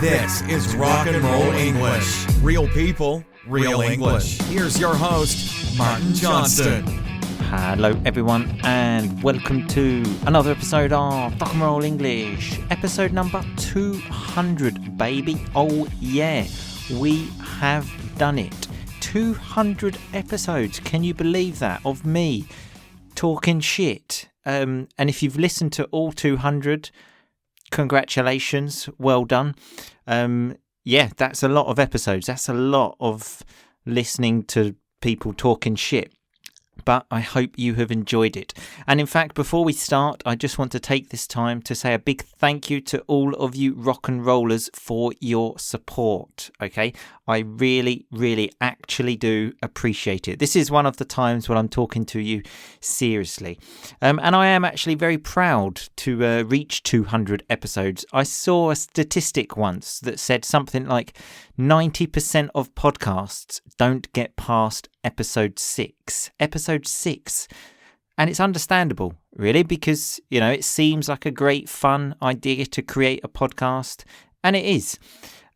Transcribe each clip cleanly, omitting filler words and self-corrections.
This is Rock and Roll English. Real people, real English. Here's your host, Martin Johnston. Hello everyone and welcome to another episode of Rock and Roll English. Episode number 200, baby. Oh yeah, we have done it. 200 episodes. Can you believe that? Of me talking shit. And if you've listened to all 200, congratulations, well done. Yeah, that's a lot of episodes. That's a lot of listening to people talking shit. But I hope you have enjoyed it. And in fact, before we start, I just want to take this time to say a big thank you to all of you rock and rollers for your support. Okay, I really, actually do appreciate it. This is one of the times when I'm talking to you seriously. And I am actually very proud to reach 200 episodes. I saw a statistic once that said something like 90% of podcasts don't get past episode 6. Episode 6. And it's understandable, really, because, you know, it seems like a great fun idea to create a podcast, and it is.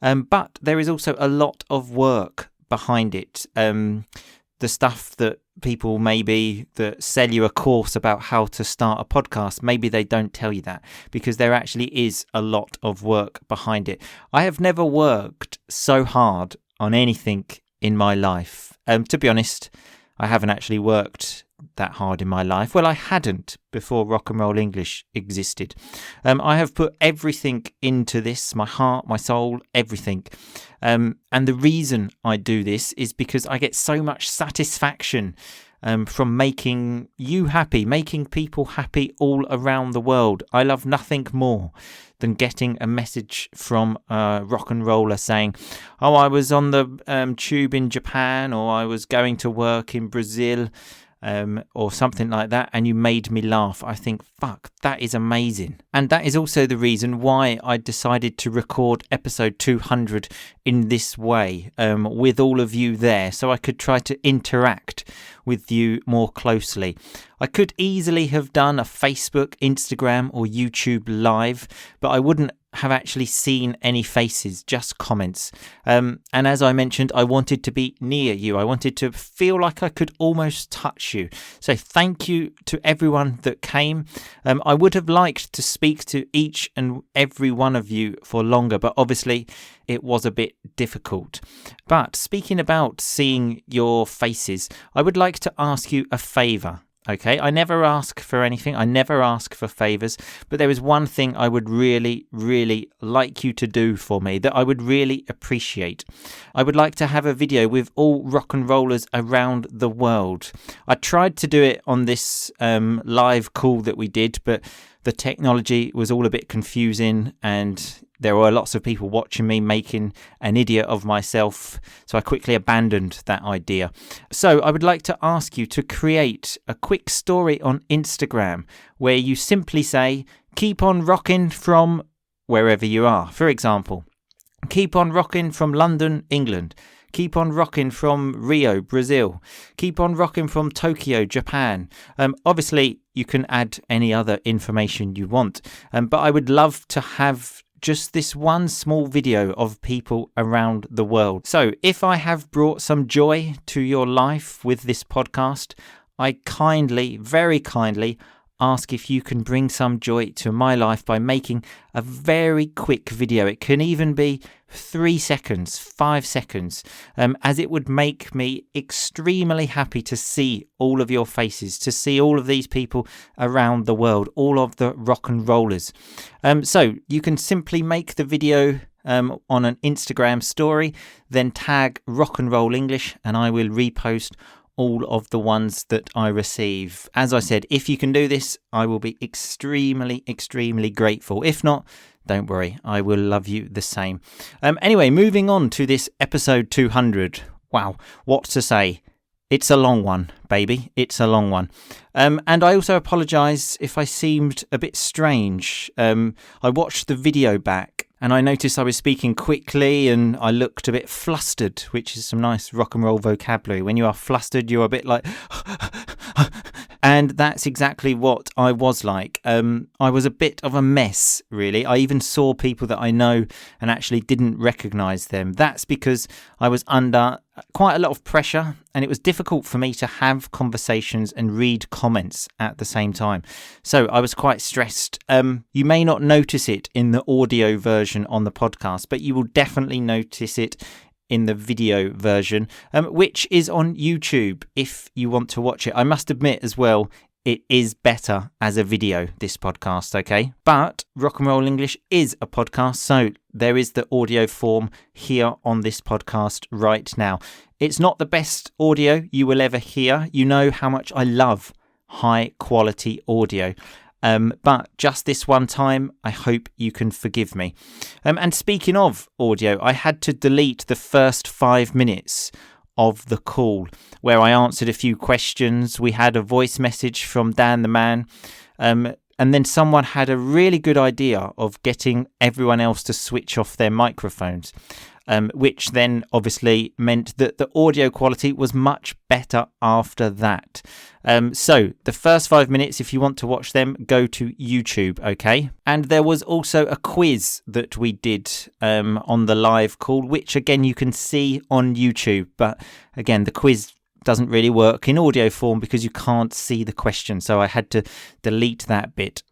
But there is also a lot of work behind it. The stuff that people maybe that sell you a course about how to start a podcast, maybe they don't tell you that, because there actually is a lot of work behind it. I have never worked so hard on anything in my life. To be honest, I haven't actually worked that hard in my life. Well, I hadn't before Rock and Roll English existed. I have put everything into this, my heart, my soul, everything. And the reason I do this is because I get so much satisfaction from making you happy, making people happy all around the world. I love nothing more than getting a message from a rock and roller saying, oh, I was on the tube in Japan, or I was going to work in Brazil, or something like that, and you made me laugh. I think, fuck, that is amazing. And that is also the reason why I decided to record episode 200 in this way, with all of you there, so I could try to interact with you more closely. I could easily have done a Facebook, Instagram, or YouTube live, but I wouldn't have actually seen any faces, just comments. And as I mentioned, I wanted to be near you. I wanted to feel like I could almost touch you. So thank you to everyone that came. I would have liked to speak to each and every one of you for longer, but obviously it was a bit difficult. But speaking about seeing your faces, I would like to ask you a favour. Okay, I never ask for anything. I never ask for favours. But there is one thing I would really like you to do for me that I would really appreciate. I would like to have a video with all rock and rollers around the world. I tried to do it on this live call that we did, but the technology was all a bit confusing and there were lots of people watching me making an idiot of myself, so I quickly abandoned that idea. So I would like to ask you to create a quick story on Instagram where you simply say, keep on rocking from wherever you are. For example, keep on rocking from London, England. Keep on rocking from Rio, Brazil. Keep on rocking from Tokyo, Japan. Obviously, you can add any other information you want, but I would love to have just this one small video of people around the world. So if I have brought some joy to your life with this podcast, I kindly, very kindly ask if you can bring some joy to my life by making a very quick video. It can even be 3 seconds, 5 seconds, as it would make me extremely happy to see all of your faces, to see all of these people around the world, all of the rock and rollers. So you can simply make the video on an Instagram story, then tag Rock and Roll English, and I will repost all of the ones that I receive. As I said, if you can do this, I will be extremely grateful. If not, don't worry, I will love you the same. Anyway, moving on to this episode 200. Wow, what to say? It's a long one, baby. It's a long one. And I also apologise if I seemed a bit strange. I watched the video back and I noticed I was speaking quickly and I looked a bit flustered, which is some nice rock and roll vocabulary. When you are flustered, you're a bit like... And that's exactly what I was like. I was a bit of a mess, really. I even saw people that I know and actually didn't recognise them. That's because I was under quite a lot of pressure, and it was difficult for me to have conversations and read comments at the same time. So I was quite stressed. You may not notice it in the audio version on the podcast, but you will definitely notice it in the video version, which is on YouTube if you want to watch it. I must admit as well, it is better as a video, this podcast, okay? But Rock and Roll English is a podcast, so there is the audio form here on this podcast right now. It's not the best audio you will ever hear. You know how much I love high quality audio. But just this one time, I hope you can forgive me. And speaking of audio, I had to delete the first 5 minutes of the call where I answered a few questions. We had a voice message from Dan the man, and then someone had a really good idea of getting everyone else to switch off their microphones, which then obviously meant that the audio quality was much better after that. So the first 5 minutes, if you want to watch them, go to YouTube, okay? And there was also a quiz that we did on the live call, which again you can see on YouTube. But again, the quiz doesn't really work in audio form because you can't see the question. So I had to delete that bit.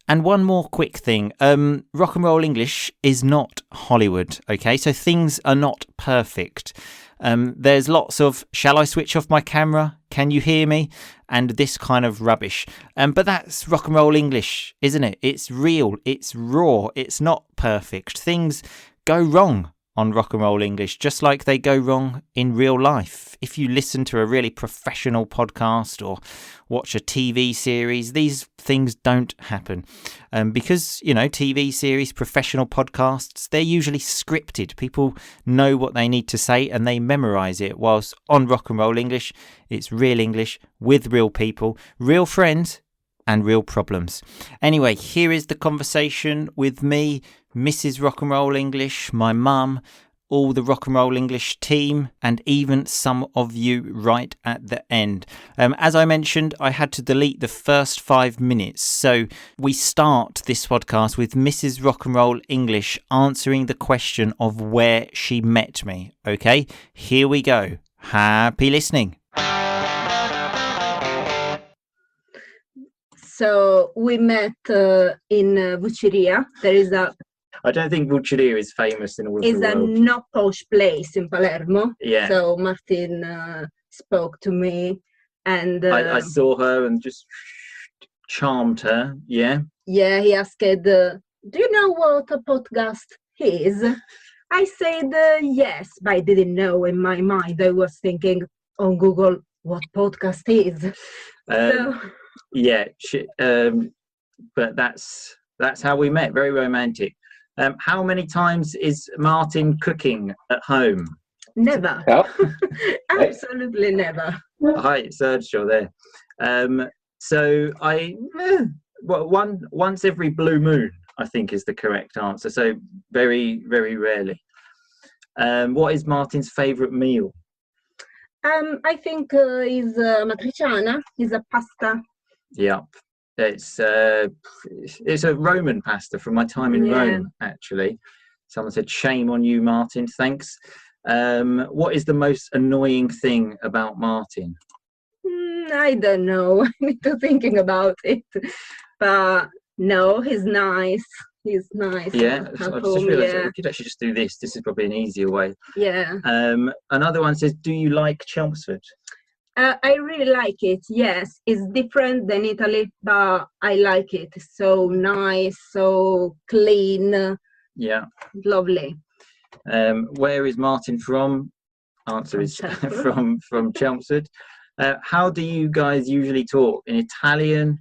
And one more quick thing, Rock and Roll English is not Hollywood, okay? So things are not perfect. There's lots of, shall I switch off my camera? Can you hear me? And this kind of rubbish. But that's Rock and Roll English, isn't it? It's real, it's raw, it's not perfect. Things go wrong on Rock and Roll English, just like they go wrong in real life. If you listen to a really professional podcast or watch a TV series, these things don't happen. Because, you know, TV series, professional podcasts, they're usually scripted. People know what they need to say and they memorize it. Whilst on Rock and Roll English, it's real English with real people, real friends and real problems. Anyway, here is the conversation with me, Mrs. Rock and Roll English, my mum, all the Rock and Roll English team, and even some of you right at the end. As I mentioned, I had to delete the first 5 minutes. So we start this podcast with Mrs. Rock and Roll English answering the question of where she met me. Okay, here we go. Happy listening. So we met in Vucceria. There is I don't think Vucceria is famous in all of the world. It's a not posh place in Palermo. Yeah. So Martin spoke to me, and I saw her and just charmed her. Yeah. Yeah, he asked, "Do you know what a podcast is?" I said yes, but I didn't know. In my mind, I was thinking on Google what podcast is. Yeah, but that's how we met. Very romantic. How many times is Martin cooking at home? Never. Oh. Absolutely never. Hi, Sergio there. So once every blue moon, I think is the correct answer. So very, very rarely. What is Martin's favourite meal? I think is matriciana, is a pasta. Yeah, it's a Roman pasta from my time in Rome, actually. Someone said, shame on you, Martin. Thanks. What is the most annoying thing about Martin? I don't know. I need to thinking about it. But no, he's nice. He's nice. Yeah, I just realised we could actually just do this. This is probably an easier way. Yeah. Another one says, do you like Chelmsford? I really like it. Yes, it's different than Italy, but I like it. It's so nice, so clean. Yeah. Lovely. Where is Martin from? Answer is from Chelmsford. How do you guys usually talk? In Italian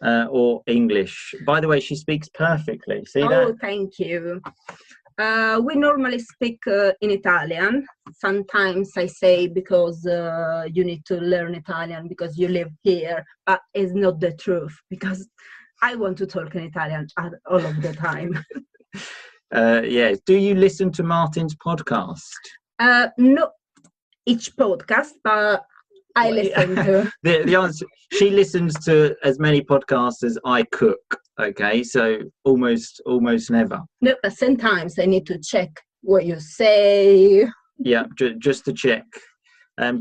or English? By the way, she speaks perfectly. See that? Oh, thank you. We normally speak in Italian. Sometimes I say because you need to learn Italian because you live here, but it's not the truth because I want to talk in Italian all of the time. Yeah. Do you listen to Martin's podcast? Not each podcast, but I listen to. The answer, she listens to as many podcasts as I cook. Okay, so almost never. No, but sometimes I need to check what you say. Yeah, just to check.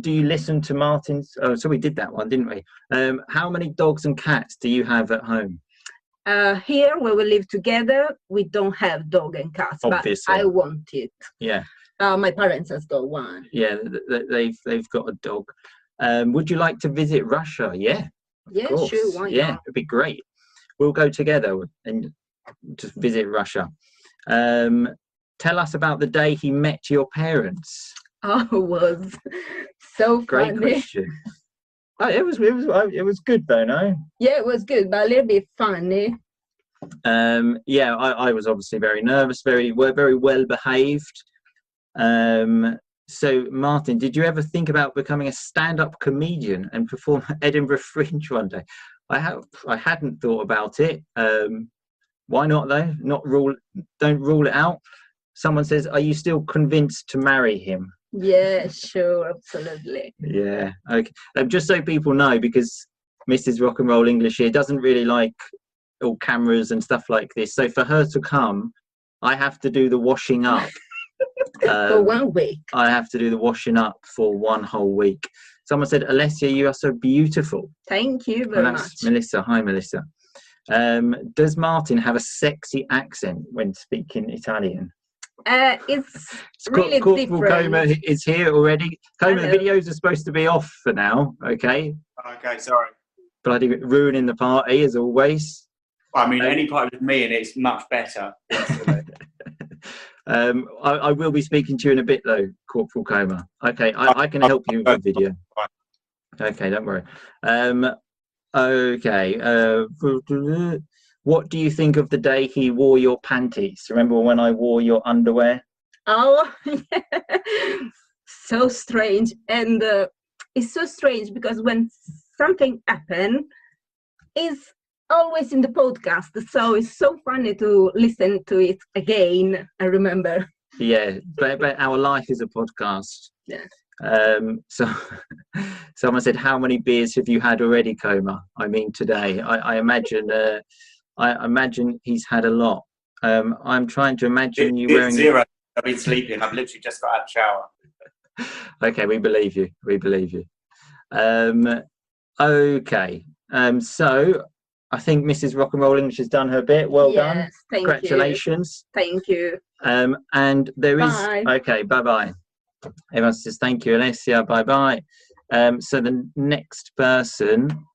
Do you listen to Martin's? Oh, so we did that one, didn't we? How many dogs and cats do you have at home? Here, where we live together, we don't have dog and cats, Obviously. but I want it. Yeah. My parents has got one. Yeah, they've got a dog. Would you like to visit Russia? Yeah. Yeah, course. sure. Why Yeah, not? it'd be great. We'll go together and just visit Russia. Tell us about the day he met your parents. Oh, it was so Great funny. question. Oh, it was good though, no? Yeah, it was good, but a little bit funny. Yeah, I was obviously very nervous, very well behaved. So Martin, did you ever think about becoming a stand-up comedian and perform at Edinburgh Fringe one day? I hadn't thought about it. Why not though? Don't rule it out. Someone says, are you still convinced to marry him? Yeah, sure, absolutely. Yeah, okay. Just so people know, because Mrs. Rock and Roll English here doesn't really like all cameras and stuff like this. So for her to come, I have to do the washing up. For 1 week. I have to do the washing up for 1 whole week. Someone said, Alessia, you are so beautiful. Thank you very much. Melissa. Hi, Melissa. Does Martin have a sexy accent when speaking Italian? It's really Corporal different. Coma is here already. Coma, the videos are supposed to be off for now, okay? Okay, sorry. Bloody ruining the party as always. I mean, any part with me and it's much better. I will be speaking to you in a bit though, Corporal Coma. Okay, I can help you with the video. Okay, don't worry. Okay. What do you think of the day he wore your panties? Remember when I wore your underwear? Oh, so strange. And it's so strange because when something happens, it's always in the podcast. So it's so funny to listen to it again. I remember. Yeah, but our life is a podcast. Yeah. So someone said, how many beers have you had already, Coma? I mean, today. I imagine he's had a lot. I'm trying to imagine you wearing... Zero. I've been sleeping. I've literally just got out of the shower. Okay, we believe you. Okay. So I think Mrs. Rock and Roll English has done her bit. Well done. Congratulations. Thank you. And there is... Bye. Okay, bye-bye. Everyone says thank you, Alessia. Bye-bye. So the next person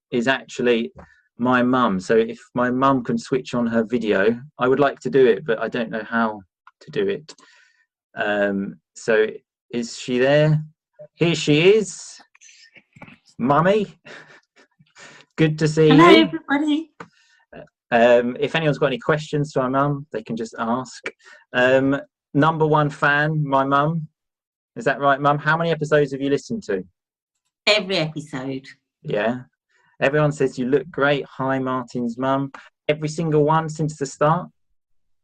is actually my mum. So if my mum can switch on her video, I would like to do it, but I don't know how to do it. So is she there? Here she is. Mummy, good to see you. Hello, everybody. If anyone's got any questions to my mum, they can just ask. Number one fan, my mum. Is that right, Mum? How many episodes have you listened to? Every episode. Yeah. Everyone says you look great. Hi, Martin's mum. Every single one since the start?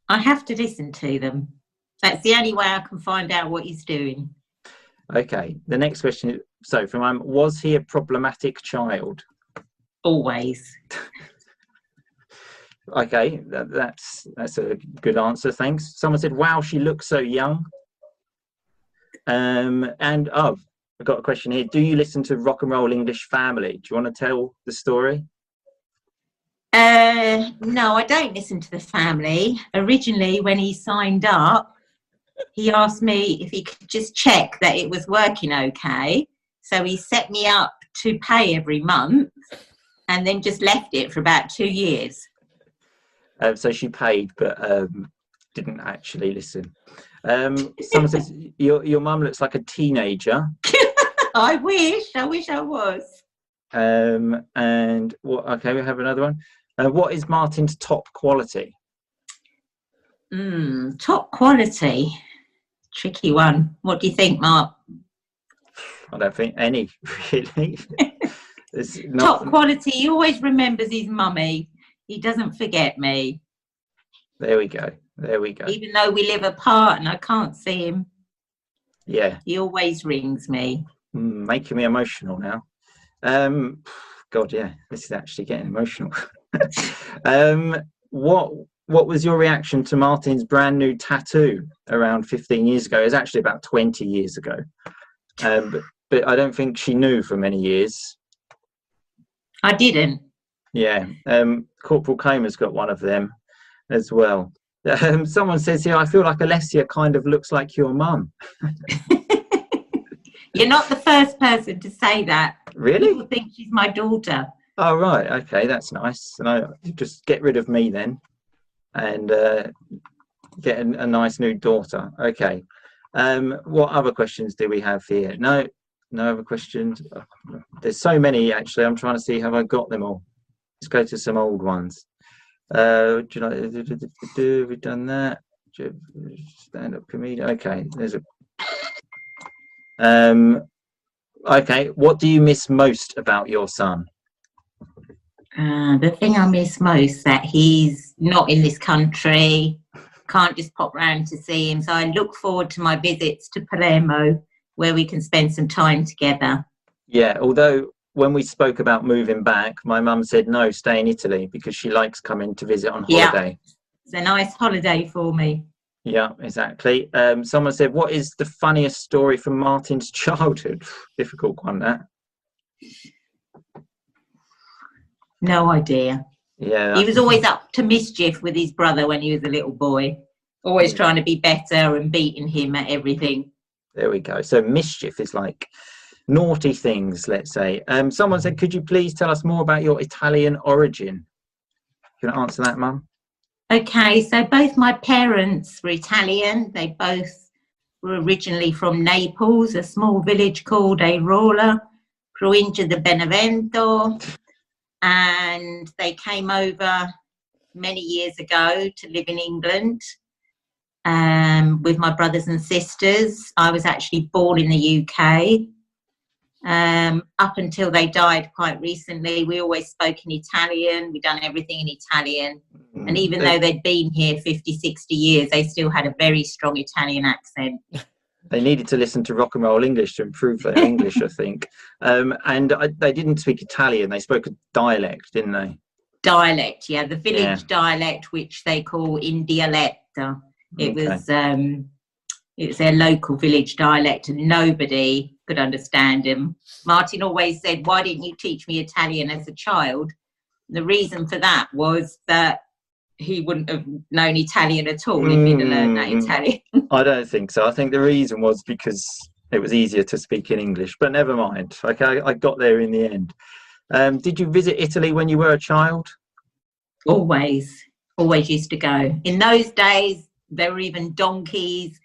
I have to listen to them. That's the only way I can find out what he's doing. Okay. The next question is, so for Mum, was he a problematic child? Always. Okay, that's a good answer. Thanks. Someone said, "Wow, she looks so young." And I've got a question here. Do you listen to Rock and Roll English Family? Do you want to tell the story? No, I don't listen to the family. Originally, when he signed up, he asked me if he could just check that it was working okay. So he set me up to pay every month and then just left it for about 2 years. So she paid, but didn't actually listen. Someone says your mum looks like a teenager. I wish I was. And what? Okay, we have another one. What is Martin's top quality? Top quality. Tricky one. What do you think, Mark? I don't think any, really. Top quality. He always remembers his mummy. He doesn't forget me. There we go. Even though we live apart and I can't see him. Yeah. He always rings me. Making me emotional now. God, yeah, this is actually getting emotional. What was your reaction to Martin's brand new tattoo around 15 years ago? It was actually about 20 years ago. But I don't think she knew for many years. I didn't. Yeah. Corporal Comer's got one of them as well. Someone says here, I feel like Alessia kind of looks like your mum. You're not the first person to say that. Really? People think she's my daughter. Oh, right. Okay, that's nice. And I just get rid of me then and get a nice new daughter. Okay. What other questions do we have here? No other questions. There's so many, actually. I'm trying to see, have I got them all? Let's go to some old ones. Do you know, have we done that? Stand-up comedian. Okay, there's a... Okay, what do you miss most about your son? The thing I miss most that he's not in this country, can't just pop round to see him. So I look forward to my visits to Palermo, where we can spend some time together. Yeah, although when we spoke about moving back, my mum said no, stay in Italy because she likes coming to visit on holiday. Yeah, it's a nice holiday for me. Yeah, exactly. Someone said, what is the funniest story from Martin's childhood? Difficult one, that. No idea. Yeah. He was always up to mischief with his brother when he was a little boy, always trying to be better and beating him at everything. There we go. So mischief is like naughty things, let's say. Someone said, could you please tell us more about your Italian origin? Can I answer that, Mum? Okay, so both my parents were Italian. They both were originally from Naples, a small village called Airola, provincia di Benevento. And they came over many years ago to live in England with my brothers and sisters. I was actually born in the UK. Up until they died quite recently, we always spoke in Italian. We'd done everything in Italian. And even though they'd been here 50, 60 years, they still had a very strong Italian accent. They needed to listen to rock and roll English to improve their English, I think. They didn't speak Italian. They spoke a dialect, didn't they? Dialect, yeah. The village dialect, which they call in dialetto. It was their local village dialect and nobody could understand him. Martin always said, why didn't you teach me Italian as a child? The reason for that was that he wouldn't have known Italian at all if he'd have learned that Italian. I don't think so. I think the reason was because it was easier to speak in English, but never mind. Okay, I got there in the end. Did you visit Italy when you were a child? Always used to go. In those days, there were even donkeys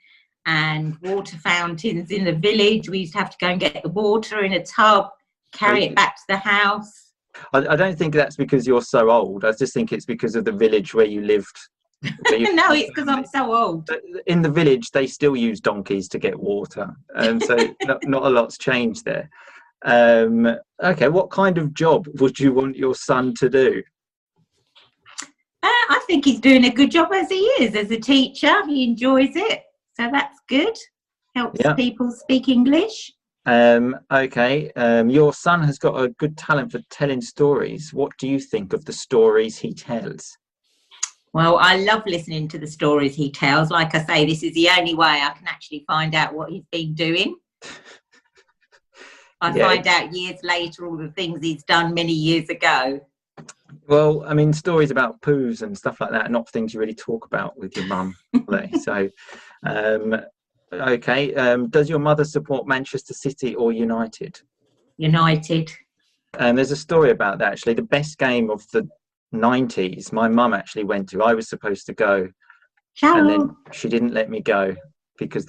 and water fountains in the village. We used to have to go and get the water in a tub, carry it back to the house. I don't think that's because you're so old. I just think it's because of the village where you lived. No, it's because I'm so old. In the village, they still use donkeys to get water. So not a lot's changed there. Okay, what kind of job would you want your son to do? I think he's doing a good job as he is. As a teacher, he enjoys it. So that's good. Helps people speak English. Okay, your son has got a good talent for telling stories. What do you think of the stories he tells? Well, I love listening to the stories he tells. Like I say, this is the only way I can actually find out what he's been doing. I find out years later all the things he's done many years ago. Well, I mean, stories about poos and stuff like that are not things you really talk about with your mum. So, okay. Does your mother support Manchester City or United? United. There's a story about that, actually. The best game of the 90s, my mum actually went to. I was supposed to go. Ciao. And then she didn't let me go because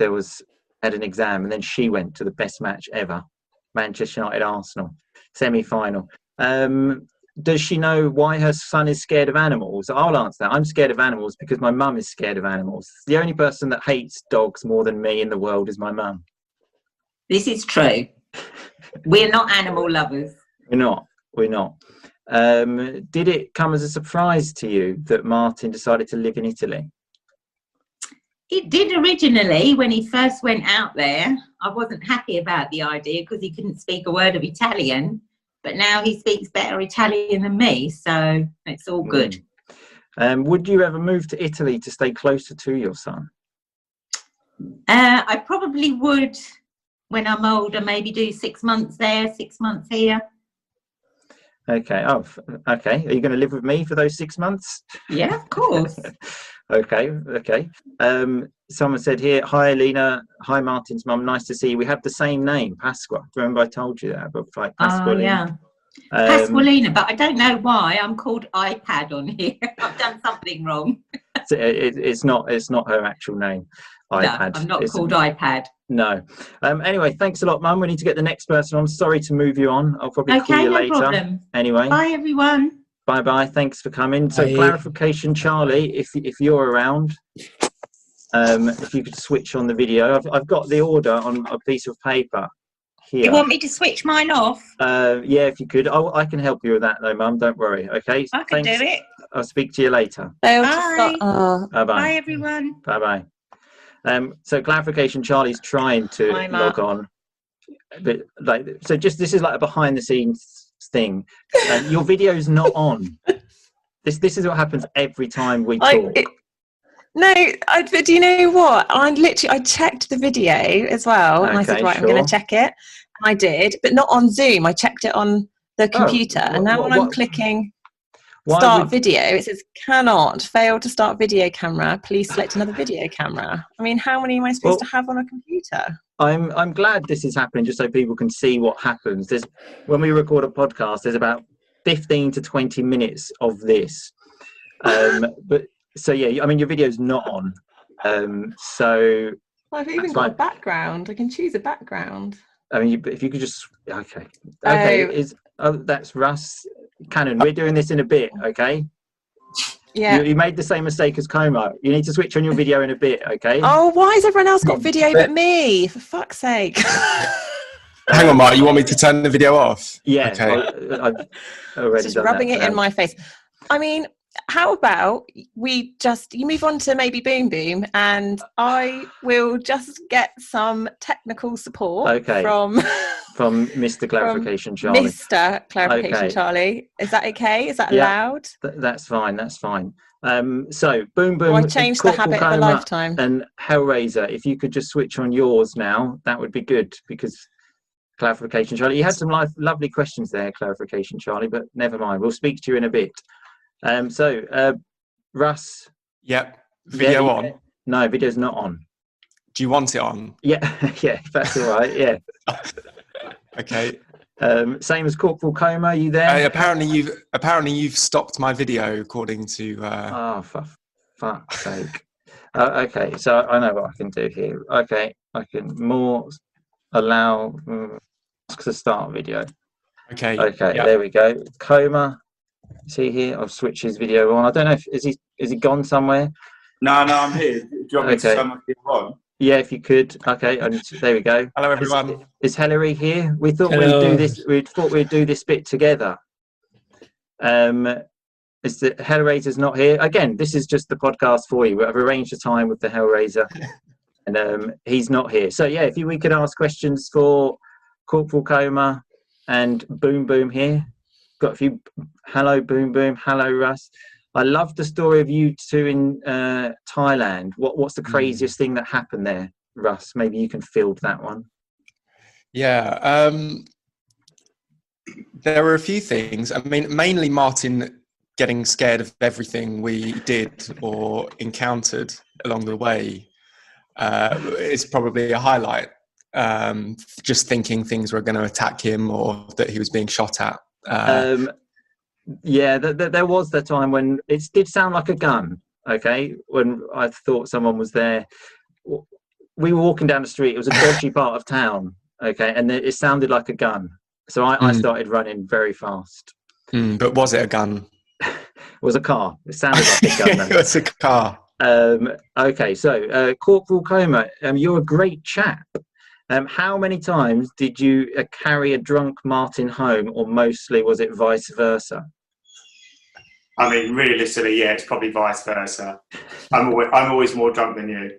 had an exam. And then she went to the best match ever. Manchester United Arsenal semi-final. Does she know why her son is scared of animals? I'll answer that. I'm scared of animals because my mum is scared of animals. The only person that hates dogs more than me in the world is my mum. This is true. We're not animal lovers. We're not. Did it come as a surprise to you that Martin decided to live in Italy? It did originally. When he first went out there, I wasn't happy about the idea because he couldn't speak a word of Italian, but now he speaks better Italian than me, so it's all good. Would you ever move to Italy to stay closer to your son? I probably would when I'm older, maybe do 6 months there, 6 months here. Okay. Oh, okay. Are you going to live with me for those 6 months? Yeah, of course. Okay. Someone said here, hi, Lena. Hi, Martin's mum. Nice to see you. We have the same name, Pasqua. Remember I told you that? But like Oh, yeah. Pasqualina, but I don't know why I'm called iPad on here. I've done something wrong. It's not her actual name. iPad. No, I'm not called iPad. No. Anyway, thanks a lot, Mum. We need to get the next person on. Sorry to move you on. I'll probably call you later. No problem. Anyway. Bye, everyone. Bye. Thanks for coming. So clarification, Charlie, if you're around, if you could switch on the video. I've got the order on a piece of paper here. You want me to switch mine off? Yeah, if you could. I can help you with that though, Mum. Don't worry. Okay. I can do it. I'll speak to you later. Bye. Bye. Bye, everyone. Bye. So clarification, Charlie's trying to log on, but so just this is like a behind the scenes thing. Your video's not on. This is what happens every time we talk. But do you know what? I checked the video as well, and I said, right, I'm going to check it. And I did, but not on Zoom. I checked it on the computer, and now when I'm clicking start video, it says cannot, fail to start video camera. Please select another video camera. I mean, how many am I supposed to have on a computer? I'm glad this is happening, just so people can see what happens. When we record a podcast, there's about 15 to 20 minutes of this. But so yeah, I mean, your video's not on. So I've even got a background. I can choose a background. I mean, if you could just okay. That's Russ Cannon. We're doing this in a bit, okay? Yeah. You made the same mistake as Como. You need to switch on your video in a bit, okay? Oh, why has everyone else got video but me? For fuck's sake. Hang on, Mark. You want me to turn the video off? Yeah. Okay. I've already just done rubbing that, it in my face. I mean, how about you move on to maybe Boom Boom, and I will just get some technical support from Mr. Clarification Charlie. Mr. Clarification Charlie. Is that okay? Is that allowed? That's fine. So Boom Boom. I changed the habit of a lifetime. And Hellraiser, if you could just switch on yours now, that would be good, because Clarification Charlie, you had some lovely questions there, Clarification Charlie, but never mind. We'll speak to you in a bit. Russ. Yep. Video on? No, video's not on. Do you want it on? Yeah, if that's all right. Yeah. Okay. Same as Corporal Como. Are you there? Apparently you've stopped my video, according to. Oh, for fuck's sake. Okay, so I know what I can do here. Okay, I can allow to start video. Okay. Yep. There we go. Coma. See here, I've switched his video on. I don't know if is he gone somewhere? No, I'm here. Do you want me to turn my video on? Yeah, if you could. Okay, there we go. Hello, everyone. Is Hilary here? We thought we'd do this. We thought we'd do this bit together. Is the Hellraiser's not here again? This is just the podcast for you. I've arranged a time with the Hellraiser, and he's not here. So yeah, we could ask questions for Corporal Coma and Boom Boom here. Got a few. Hello, Boom Boom. Hello, Russ. I love the story of you two in Thailand. What's the craziest thing that happened there, Russ? Maybe you can field that one. Yeah. There were a few things. I mean, mainly Martin getting scared of everything we did or encountered along the way is probably a highlight. Just thinking things were going to attack him or that he was being shot at. Yeah, there was the time when it did sound like a gun. Okay, when I thought someone was there. We were walking down the street. It was a dodgy part of town. Okay, and it sounded like a gun. So I started running very fast. But was it a gun? It was a car. It sounded like a gun. It was a car. Okay, so Corporal Coma, you're a great chap. How many times did you carry a drunk Martin home, or mostly was it vice versa? I mean, realistically, yeah, it's probably vice versa. I'm always more drunk than you.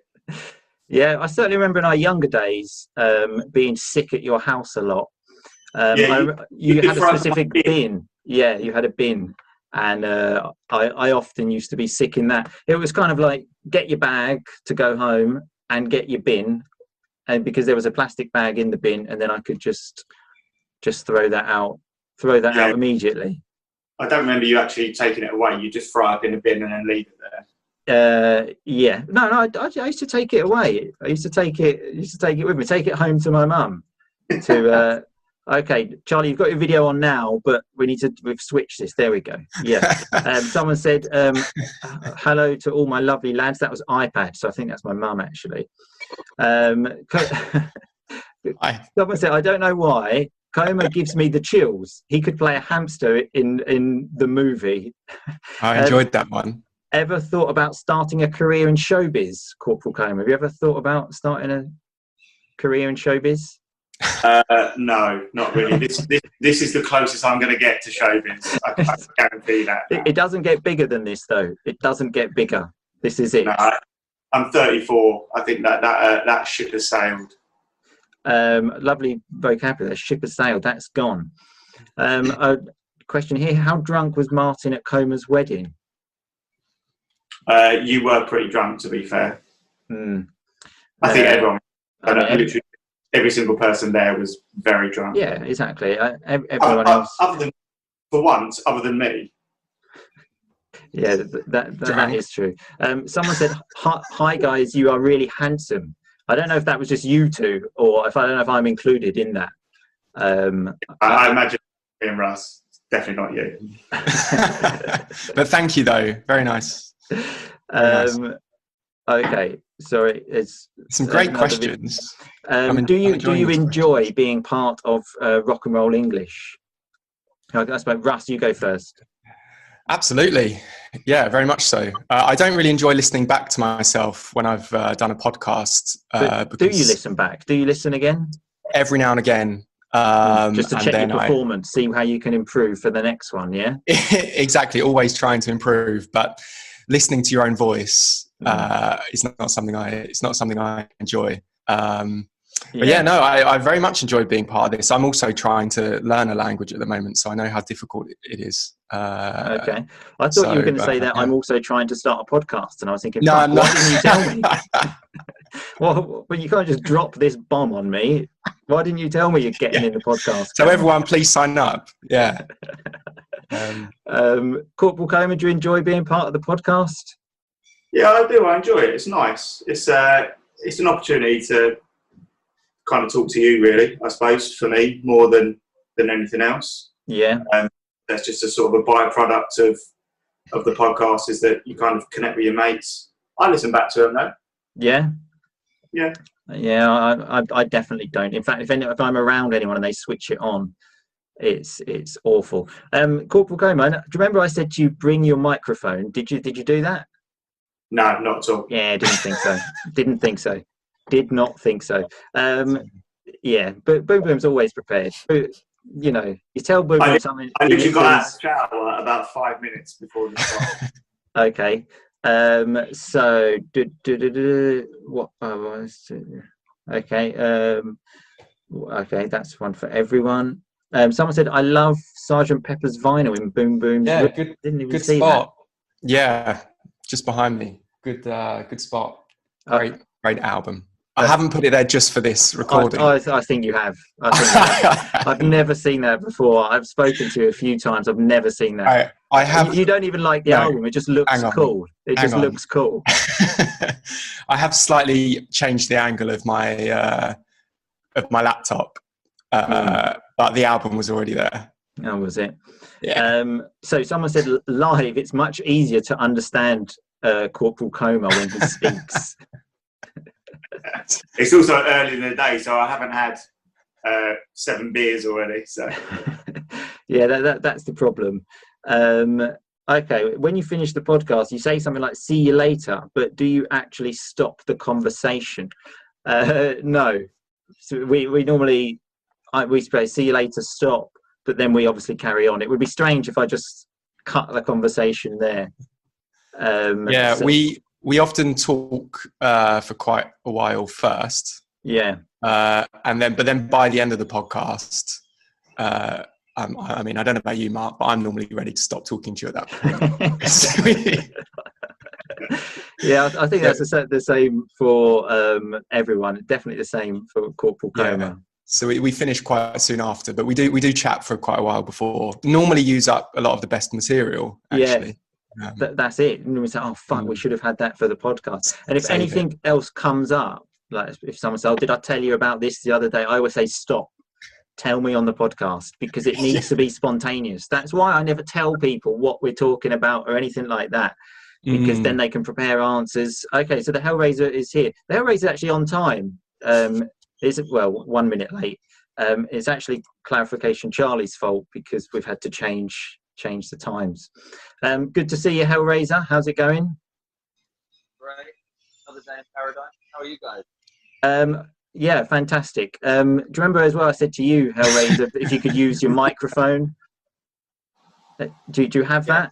Yeah, I certainly remember in our younger days being sick at your house a lot. You had a specific bin. Yeah, you had a bin. And I often used to be sick in that. It was kind of like get your bag to go home and get your bin. And because there was a plastic bag in the bin, and then I could just throw that out immediately. I don't remember you actually taking it away. You just throw it up in the bin and then leave it there. Yeah, no, I used to take it away. I used to take it with me, take it home to my mum. To okay, Charlie, you've got your video on now, but we've switched this. There we go. Yeah. Someone said hello to all my lovely lads. That was iPad, so I think that's my mum actually. Someone said, I don't know why Coma gives me the chills. He could play a hamster in the movie. I enjoyed that one. Ever thought about starting a career in showbiz, Corporal Coma? Have you ever thought about starting a career in showbiz? No, not really. This is the closest I'm going to get to showbiz. I guarantee that. It doesn't get bigger than this, though. It doesn't get bigger. This is it. No, I'm 34. I think that ship has sailed. Lovely vocabulary. Ship has sailed. That's gone. A question here: how drunk was Martin at Coma's wedding? You were pretty drunk, to be fair. I think everyone. Literally, every single person there was very drunk. Yeah, exactly. Everyone else. Other than me. Yeah, that is true. Someone said, "Hi guys, you are really handsome." I don't know if that was just you two, or I don't know if I'm included in that. I imagine being Russ. Definitely not you. But thank you, though. Very nice. Okay, sorry. It's some great questions. Do you enjoy being part of Rock and Roll English? I suppose Russ, you go first. Absolutely, yeah, very much so. I don't really enjoy listening back to myself when I've done a podcast. Do you listen back? Do you listen again? Every now and again. Just to check your performance, see how you can improve for the next one. Yeah. Exactly. Always trying to improve, but listening to your own voice is not something I enjoy. But yeah, no, I very much enjoyed being part of this. I'm also trying to learn a language at the moment, so I know how difficult it is. Okay. I thought you were going to say that I'm also trying to start a podcast, and I was thinking, no. Why didn't you tell me? Well, you can't just drop this bomb on me. Why didn't you tell me you're getting in the podcast? So everyone, please sign up. Yeah. Corporal Coma, do you enjoy being part of the podcast? Yeah, I do. I enjoy it. It's nice. It's an opportunity to kind of talk to you, really, I suppose, for me, more than anything else. Yeah. That's just a sort of a byproduct of the podcast, is that you kind of connect with your mates. I listen back to them, though. Yeah. Yeah. Yeah, I definitely don't. In fact, if I'm around anyone and they switch it on, it's awful. Corporal Coma, do you remember I said to you bring your microphone? Did you do that? No, not at all. Yeah, didn't think so. Did not think so. Yeah, but Boom Boom's always prepared. You know, you tell Boom Boom something. I literally got out of the shower about 5 minutes before the start. Okay. So what? Okay. Okay, that's one for everyone. Someone said, "I love Sergeant Pepper's vinyl in Boom Boom's." Yeah, didn't even good see spot. That. Yeah, just behind me. Good spot. Great album. I haven't put it there just for this recording. I think you have. I've never seen that before. I've spoken to you a few times. I've never seen that. I have. You don't even like the album. It just looks cool. It just looks cool. I have slightly changed the angle of my laptop, but the album was already there. Oh, was it? Yeah. So someone said live, it's much easier to understand Corporal Coma when he speaks. It's also early in the day, so I haven't had 7 beers already. So yeah, that's the problem. Okay, when you finish the podcast, you say something like "see you later," but do you actually stop the conversation? No. So we normally we say "see you later," stop, but then we obviously carry on. It would be strange if I just cut the conversation there. Yeah, we often talk for quite a while first. Yeah. But then by the end of the podcast, I mean, I don't know about you, Mark, but I'm normally ready to stop talking to you at that point. Yeah, I think that's the same for everyone. Definitely the same for Corporal Coma. Yeah. So we finish quite soon after, but we do chat for quite a while before. Normally use up a lot of the best material, actually. Yeah, that's it. And we say, oh, fuck, we should have had that for the podcast. And if anything else comes up, like if someone says, oh, did I tell you about this the other day? I always say, stop. Tell me on the podcast, because it needs to be spontaneous. That's why I never tell people what we're talking about or anything like that, because then they can prepare answers. Okay, so the Hellraiser is here. The Hellraiser is actually on time. Is 1 minute late. It's actually clarification Charlie's fault, because we've had to change the times. Good to see you, Hellraiser. How's it going? Great. Another day in paradise. How are you guys? Yeah, fantastic. Do you remember as well I said to you, Hellraiser, if you could use your microphone? Do you have that?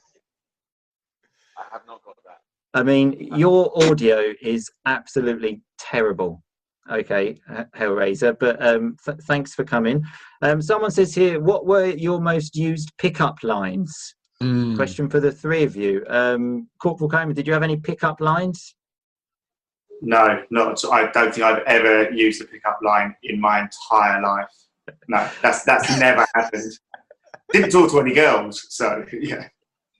I have not got that. I mean, your audio is absolutely terrible. Okay, Hellraiser, but thanks for coming. Someone says here, what were your most used pickup lines? Question for the three of you. Corporal Coma, did you have any pickup lines? No, not. I don't think I've ever used a pickup line in my entire life. No, that's never happened. Didn't talk to any girls, so yeah.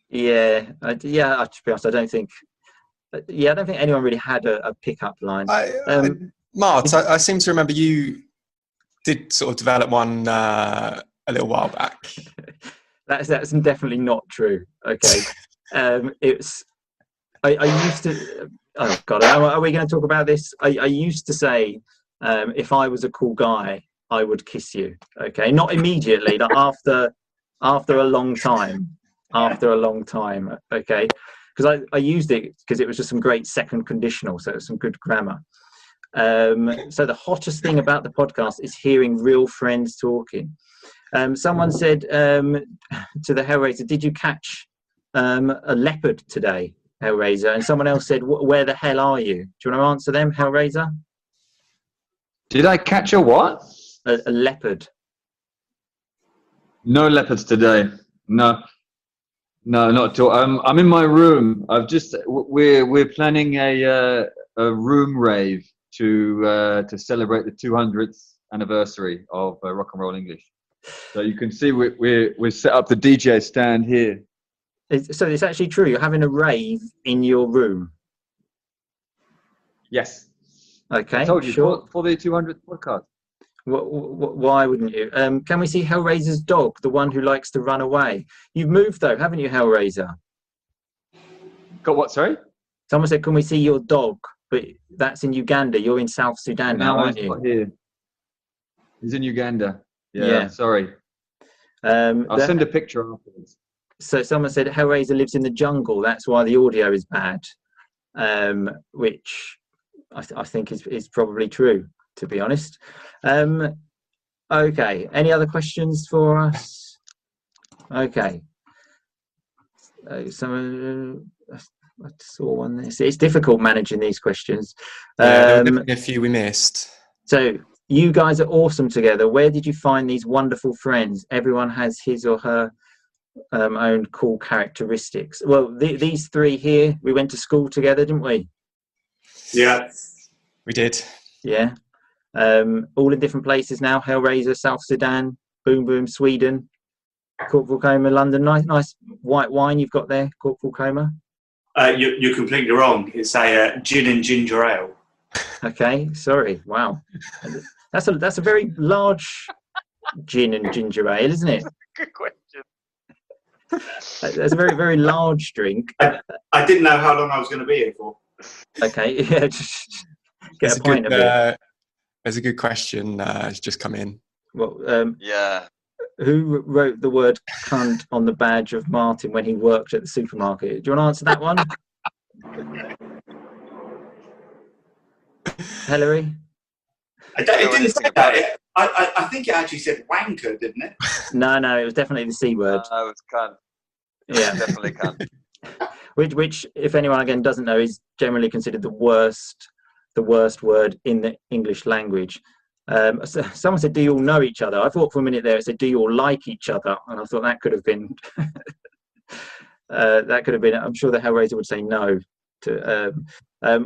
Yeah. To be honest, I don't think anyone really had a pickup line. Mart, I seem to remember you did sort of develop one a little while back. That's definitely not true. Okay, I used to. Oh God, are we going to talk about this? I used to say, if I was a cool guy, I would kiss you. Okay, not immediately, like after a long time. After a long time. Okay, because I used it because it was just some great second conditional, so it was some good grammar. So the hottest thing about the podcast is hearing real friends talking. Someone said to the Hellraiser, did you catch a leopard today, Hellraiser? And someone else said, where the hell are you? Do you want to answer them, Hellraiser? Did I catch a what? A leopard. No leopards today. No, not at all. I'm in my room. We're planning a room rave to celebrate the 200th anniversary of Rock and Roll English. So you can see we set up the DJ stand here. So it's actually true. You're having a rave in your room. Yes. Okay. I told you, sure. For the 200th podcast. Why wouldn't you? Can we see Hellraiser's dog, the one who likes to run away? You've moved though, haven't you, Hellraiser? Got what? Sorry. Someone said, "Can we see your dog?" But that's in Uganda. You're in South Sudan now, aren't you? Not here. He's in Uganda. Yeah. Sorry. I'll send a picture afterwards. So someone said Hellraiser lives in the jungle. That's why the audio is bad, which I think is probably true, to be honest. Okay. Any other questions for us? Okay. I saw one there. It's difficult managing these questions. There were definitely a few we missed. So you guys are awesome together. Where did you find these wonderful friends? Everyone has his or her own cool characteristics. Well, these three here, we went to school together, didn't we? Yeah. We did. Yeah. All in different places now. Hellraiser, South Sudan, Boom Boom, Sweden, Corporal Coma, London. Nice white wine you've got there, Corporal Coma. You're completely wrong. It's a gin and ginger ale. Okay, sorry. Wow, that's a very large gin and ginger ale, isn't it? Good question. That's a very, very large drink. I didn't know how long I was going to be here for. Okay, yeah, just get a pint of it. There's a good question. It's just come in. Well, yeah. Who wrote the word cunt on the badge of Martin when he worked at the supermarket? Do you want to answer that one? Hilary? It didn't say that. I think it actually said wanker, didn't it? No, it was definitely the C word. No, it was cunt. Yeah. Definitely cunt. which, if anyone again doesn't know, is generally considered the worst word in the English language. So someone said, "Do you all know each other?" I thought for a minute there it said, "Do you all like each other?" And I thought that could have been I'm sure the Hellraiser would say no.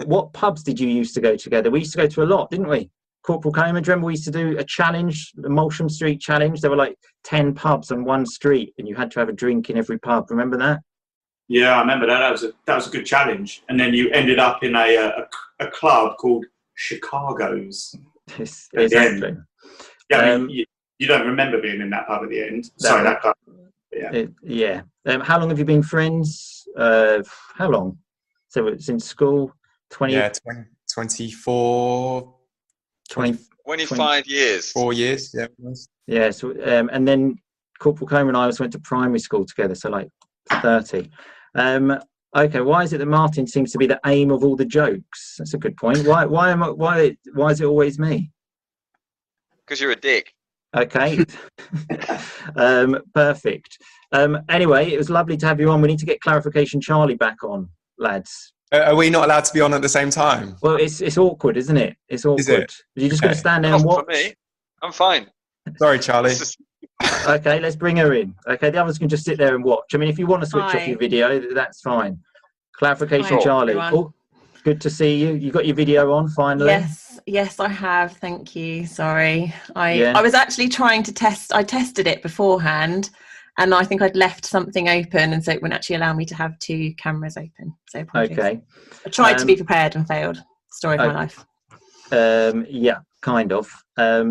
What pubs did you used to go together? We used to go to a lot, didn't we? Corporal Comer, do you remember we used to do a challenge, the Molsham Street challenge? There were like 10 pubs on one street, and you had to have a drink in every pub. Remember that? Yeah, I remember that. That was a good challenge. And then you ended up in a club called Chicago's. Exactly. Yeah, I mean, you don't remember being in that pub at the end. Sorry, that club. Yeah. How long have you been friends? How long? So since school? 24. 25 years. 4 years, yeah. Yeah, so, and then Corporal Comer and I also went to primary school together, so like 30. Okay, why is it that Martin seems to be the aim of all the jokes? That's a good point. Why is it always me? Because you're a dick. Okay. Perfect. Anyway, it was lovely to have you on. We need to get Clarification Charlie back on, lads. Are we not allowed to be on at the same time? Well, it's awkward, isn't it? It's awkward. Is it? You're just going to stand there and watch? For me, I'm fine. Sorry, Charlie. Okay, let's bring her in. Okay, the others can just sit there and watch. I mean, if you want to switch off your video, that's fine. Clarification, Charlie. Oh, good to see you. You got your video on finally? Yes, I have. Thank you. Sorry. I was actually trying to test. I tested it beforehand, and I think I'd left something open, and so it wouldn't actually allow me to have 2 cameras open. So apologies. Okay. I tried to be prepared and failed. Story of my life. Yeah, kind of. I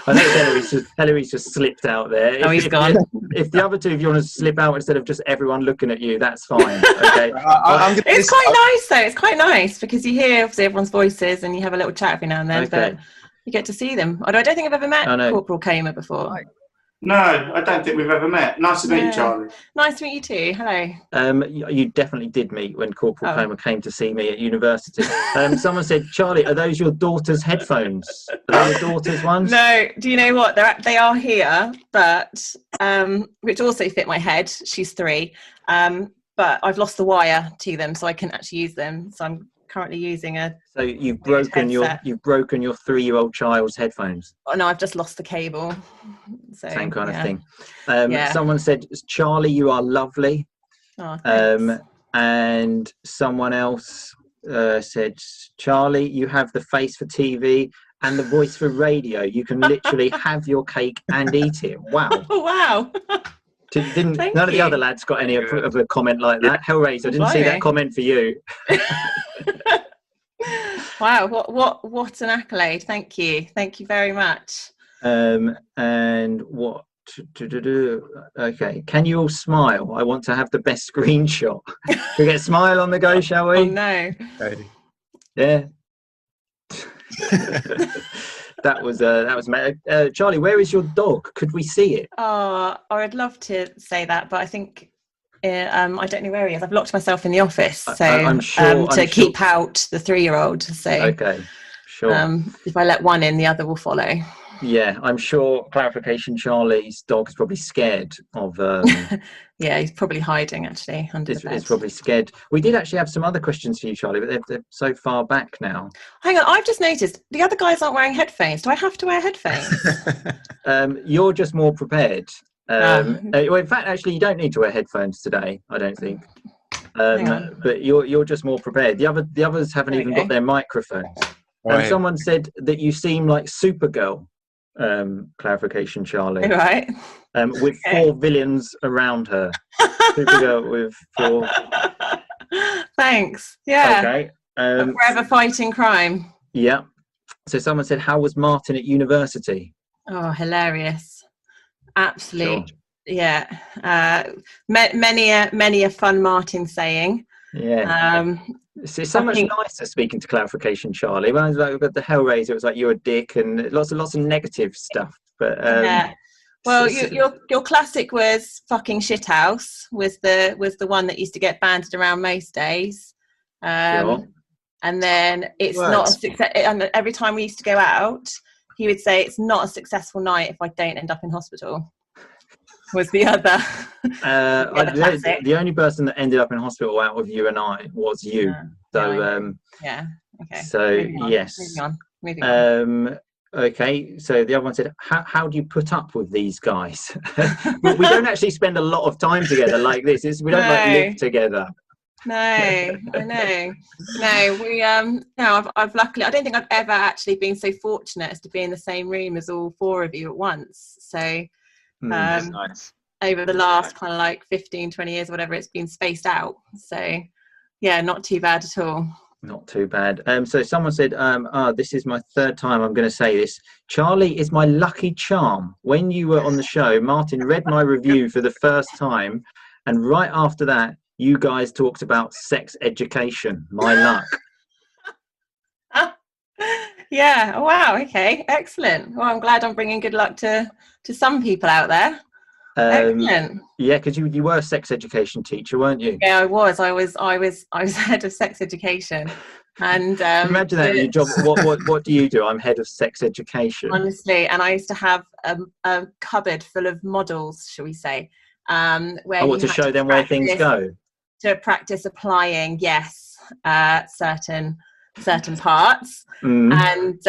know Hillary's just slipped out there. He's gone. If the other two of you want to slip out instead of just everyone looking at you, that's fine. Okay. It's quite nice though. It's quite nice because you hear obviously everyone's voices and you have a little chat every now and then. Okay. But you get to see them. Although I don't think I've ever met Corporal Comer before. No, I don't think we've ever met. Nice to meet you, Charlie. Nice to meet you too. Hello. You definitely did meet when Corporal Comer came to see me at university. Someone said, "Charlie, are those your daughter's headphones? Are they your daughter's ones?" No. Do you know what? They are here, but which also fit my head. She's 3, but I've lost the wire to them, so I can actually use them. So I'm currently using a. So you've broken your 3-year-old child's headphones. Oh no, I've just lost the cable. So, same kind of thing. Someone said, "Charlie, you are lovely." Oh, thanks. And someone else said, "Charlie, you have the face for TV and the voice for radio. You can literally have your cake and eat it." Wow. Oh, wow. None of the other lads got any of a comment like that. Hellraiser, I didn't see that comment for you. Wow, what an accolade. Thank you very much. And what to do? Okay, can you all smile? I want to have the best screenshot. Can we get a smile on the go, shall we? Oh no. Okay. Yeah. That was Charlie, where is your dog? Could we see it? Oh, I would love to say that, but I think I don't know where he is. I've locked myself in the office, so I'm sure, keep out the 3-year-old. So okay, sure. If I let one in, the other will follow. Yeah, I'm sure Clarification Charlie's dog is probably scared of. Yeah, he's probably hiding actually under the bed. He's probably scared. We did actually have some other questions for you, Charlie, but they're so far back now. Hang on, I've just noticed the other guys aren't wearing headphones. Do I have to wear headphones? You're just more prepared. Well, in fact, actually, you don't need to wear headphones today, I don't think. But you're just more prepared. The others haven't even got their microphones. Right. And someone said that you seem like Supergirl. Clarification, Charlie. Right. With 4 villains around her. Supergirl with 4. Thanks. Yeah. Okay. Forever fighting crime. Yeah. So someone said, "How was Martin at university?" Oh, hilarious. Absolute. Sure. Yeah. Many a fun Martin saying. Yeah. It's so much nicer speaking to Clarification, Charlie. When I was like the Hellraiser, it was like you're a dick and lots of negative stuff. But yeah. Well, your classic was fucking shithouse. Was the one that used to get banded around most days. Sure. And then it's not a success. And every time we used to go out, he would say it's not a successful night if I don't end up in hospital. was the other. The only person that ended up in hospital out of you and I was you. Yeah. Okay. So yes. Moving on. Okay. So the other one said, "How do you put up with these guys?" We don't actually spend a lot of time together like this. We don't like live together. No, I know. No, I've luckily, I don't think I've ever actually been so fortunate as to be in the same room as all four of you at once. So That's nice. over the last kind of like 15, 20 years, whatever, it's been spaced out. So yeah, not too bad at all. Not too bad. So someone said, this is my third time I'm going to say this. Charlie is my lucky charm. When you were on the show, Martin read my review for the first time, and right after that, you guys talked about sex education. My luck. Yeah. Wow. Okay. Excellent. Well, I'm glad I'm bringing good luck to some people out there. Excellent. Yeah, because you were a sex education teacher, weren't you? Yeah, I was. I was head of sex education, and imagine that your job. What do you do? I'm head of sex education. Honestly, and I used to have a cupboard full of models, shall we say? Where to show them where things go. To practice applying, certain parts, and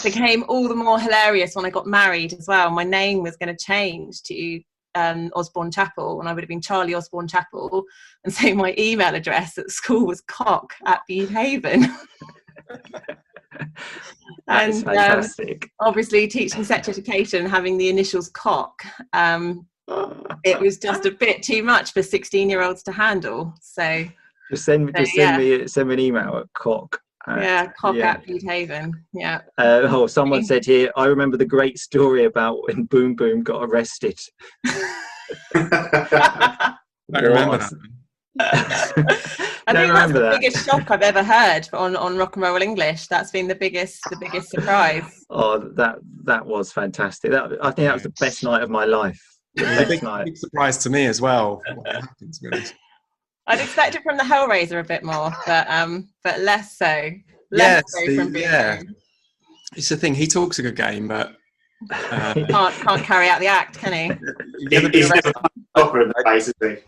became all the more hilarious when I got married as well. My name was going to change to Osborne Chapel, and I would have been Charlie Osborne Chapel, and so my email address at school was cock@Bedehaven. That's fantastic. Obviously teaching sex education and having the initials cock, it was just a bit too much for 16-year-olds to handle. So just send me an email at cock. At Bedehaven. Yeah. Someone said here, I remember the great story about when Boom Boom got arrested. I remember that. I think that's the biggest shock I've ever heard on Rock and Roll English. That's been the biggest surprise. Oh, that was fantastic. I think that was the best night of my life. It was a big surprise to me as well. What happened, to be honest. I'd expect it from the Hellraiser a bit more, but less so. From Boom. It's the thing. He talks a good game, but can't carry out the act, can he? He's never proper in the face, isn't he?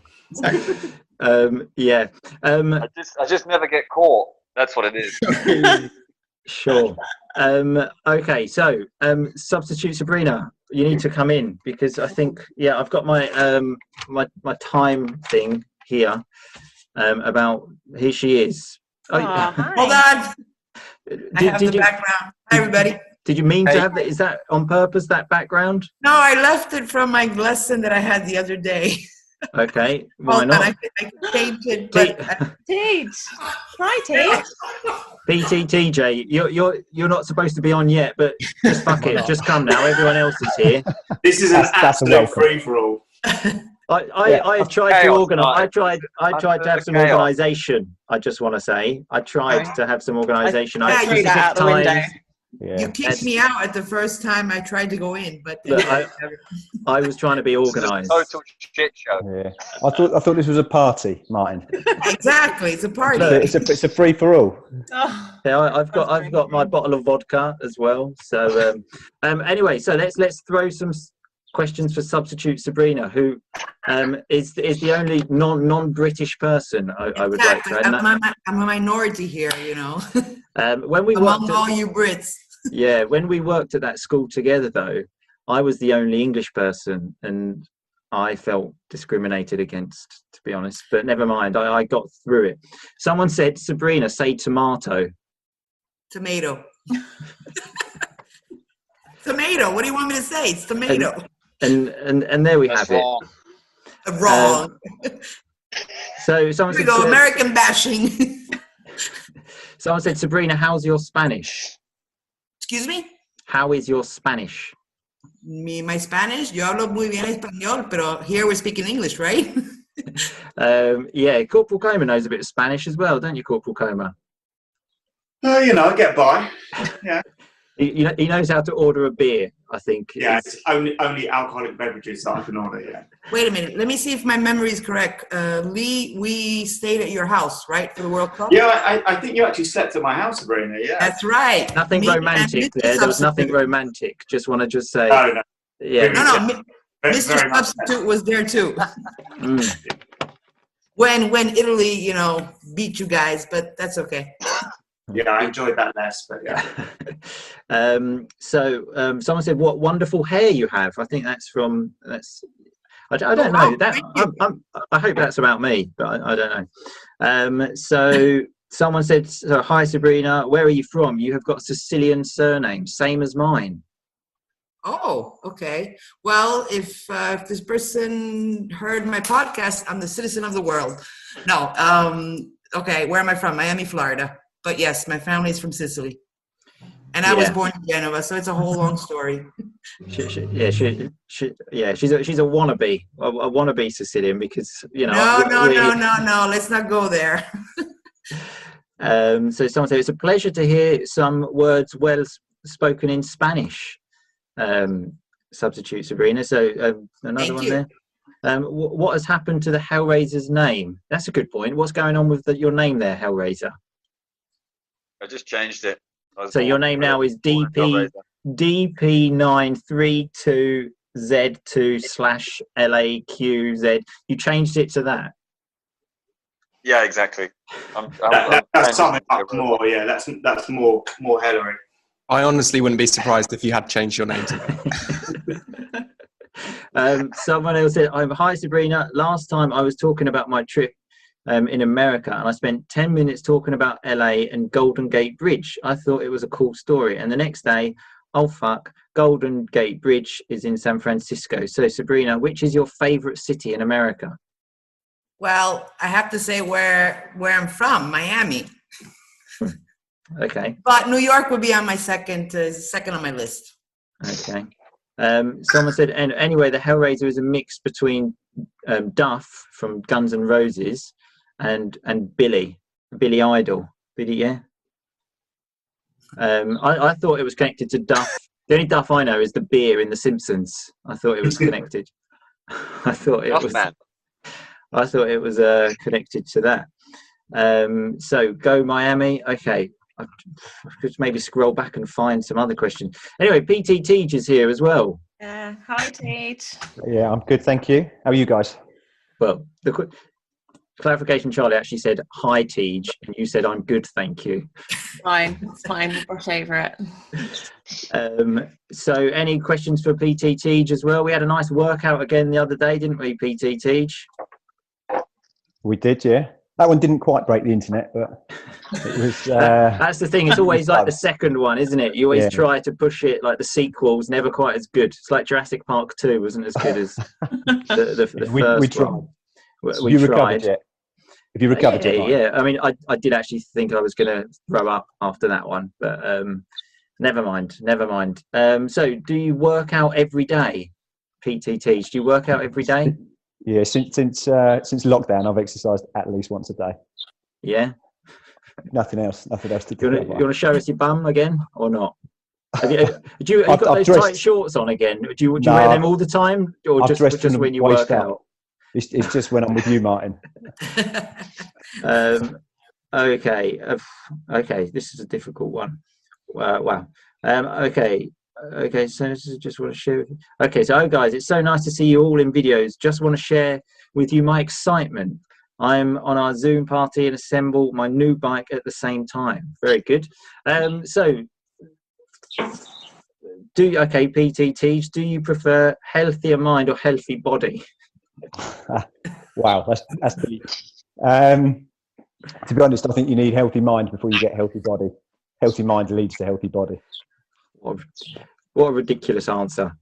I just never get caught. That's what it is. Sure. Okay. So, substitute Sabrina, you need to come in because I think I've got my my time thing here about here she is. Hold on. I have the background. Hi, everybody. Did you mean to have that? Is that on purpose, that background? No, I left it from my lesson that I had the other day. Okay, why not? I changed it, but Teach. Hi, Teach. PTTJ, you're not supposed to be on yet, but just fuck it, just come now. Everyone else is here. This is an absolute free for all. I tried to organise. I tried to have some organisation. I just want to say I tried to have some organisation. I threw that out the window. You kicked me out at the first time I tried to go in, but I was trying to be organised. Total shit show. Yeah, I thought this was a party, Martin. Exactly, it's a party. It's a free for all. Yeah, I've got my bottle of vodka as well. So anyway, so let's throw some questions for substitute Sabrina, who is the only non-British person I would like to add. I'm a minority here, you know. When we among all you Brits. Yeah, when we worked at that school together, though, I was the only English person, and I felt discriminated against, to be honest. But never mind, I got through it. Someone said, Sabrina, say tomato. Tomato. Tomato. What do you want me to say? It's tomato. And there we have it. Wrong. So someone said, American bashing. Someone said, Sabrina, how's your Spanish? Excuse me? How is your Spanish? My Spanish? Yo hablo muy bien español, pero here we're speaking English, right? Yeah, Corporal Coma knows a bit of Spanish as well, don't you, Corporal Coma? I get by. Yeah. He knows how to order a beer, I think. Yeah, it's only alcoholic beverages that I can order, yeah. Wait a minute. Let me see if my memory is correct. Lee, we stayed at your house, right, for the World Cup? Yeah, I think you actually slept at my house, Sabrina, yeah. That's right. Nothing romantic there. There was nothing romantic. Just want to say. No. Yeah. No. Mr. Substitute was there too. When Italy, beat you guys, but that's okay. Yeah, I enjoyed that less, but yeah. Someone said, "What wonderful hair you have." I think that's. I don't know. I hope that's about me, but I don't know. So someone said, "Hi Sabrina, where are you from? You have got a Sicilian surname, same as mine." Oh, okay. Well, if this person heard my podcast, I'm the citizen of the world. No. Okay, where am I from? Miami, Florida. But yes, my family is from Sicily. And I was born in Genova, so it's a whole long story. She's a wannabe, a wannabe Sicilian because No. Let's not go there. So someone said it's a pleasure to hear some words well spoken in Spanish. Substitute Sabrina. So another one there. What has happened to the Hellraiser's name? That's a good point. What's going on with your name there, Hellraiser? I just changed it. So your name now is DP932Z2/LAQZ. You changed it to that. Yeah, exactly. That's summing up more. Yeah, that's more Hillary. I honestly wouldn't be surprised if you had changed your name to that. Someone else said, "Hi Sabrina. Last time I was talking about my trip in America, and I spent 10 minutes talking about LA and Golden Gate Bridge. I thought it was a cool story. And the next day, oh fuck, Golden Gate Bridge is in San Francisco. So Sabrina, which is your favorite city in America?" Well, I have to say where I'm from, Miami. Okay. But New York would be on my second on my list. Okay. Someone said, and anyway, the Hellraiser is a mix between Duff from Guns N' Roses and Billy Idol. I thought it was connected to Duff. The only Duff I know is the beer in The Simpsons. I thought it was connected. I thought it was connected to that. So go Miami. Okay. I could maybe scroll back and find some other questions. Anyway, PT Teach is here as well. Hi, Teach. Yeah, I'm good, thank you. How are you guys? Well, the clarification, Charlie actually said, "Hi, Teach," and you said, "I'm good, thank you." Fine, it's fine. We'll brush over it. So any questions for PT Teach as well? We had a nice workout again the other day, didn't we, PT Teach? We did, yeah. That one didn't quite break the internet, but it was... That's the thing. It's always like the second one, isn't it? You always try to push it like the sequel's never quite as good. It's like Jurassic Park 2 wasn't as good as the first we tried. one. We tried. Have you recovered it? Yeah. I mean, I did actually think I was going to throw up after that one, but never mind. So do you work out every day, PT Teach? Do you work out every day? Yeah, since lockdown, I've exercised at least once a day. Yeah. Nothing else to do. You want to show us your bum again or not? Have you got those tight shorts on again? Do you wear them all the time, or just when you work out? It's just when I'm with you, Martin. Okay. This is a difficult one. Wow. Okay. So this is just want to share with you. Okay, so guys, it's so nice to see you all in videos. Just want to share with you my excitement. I'm on our Zoom party and assemble my new bike at the same time. Very good. So PT Teach, do you prefer healthier mind or healthy body? Wow, that's deep. To be honest, I think you need healthy mind before you get healthy body. Healthy mind leads to healthy body. What a ridiculous answer.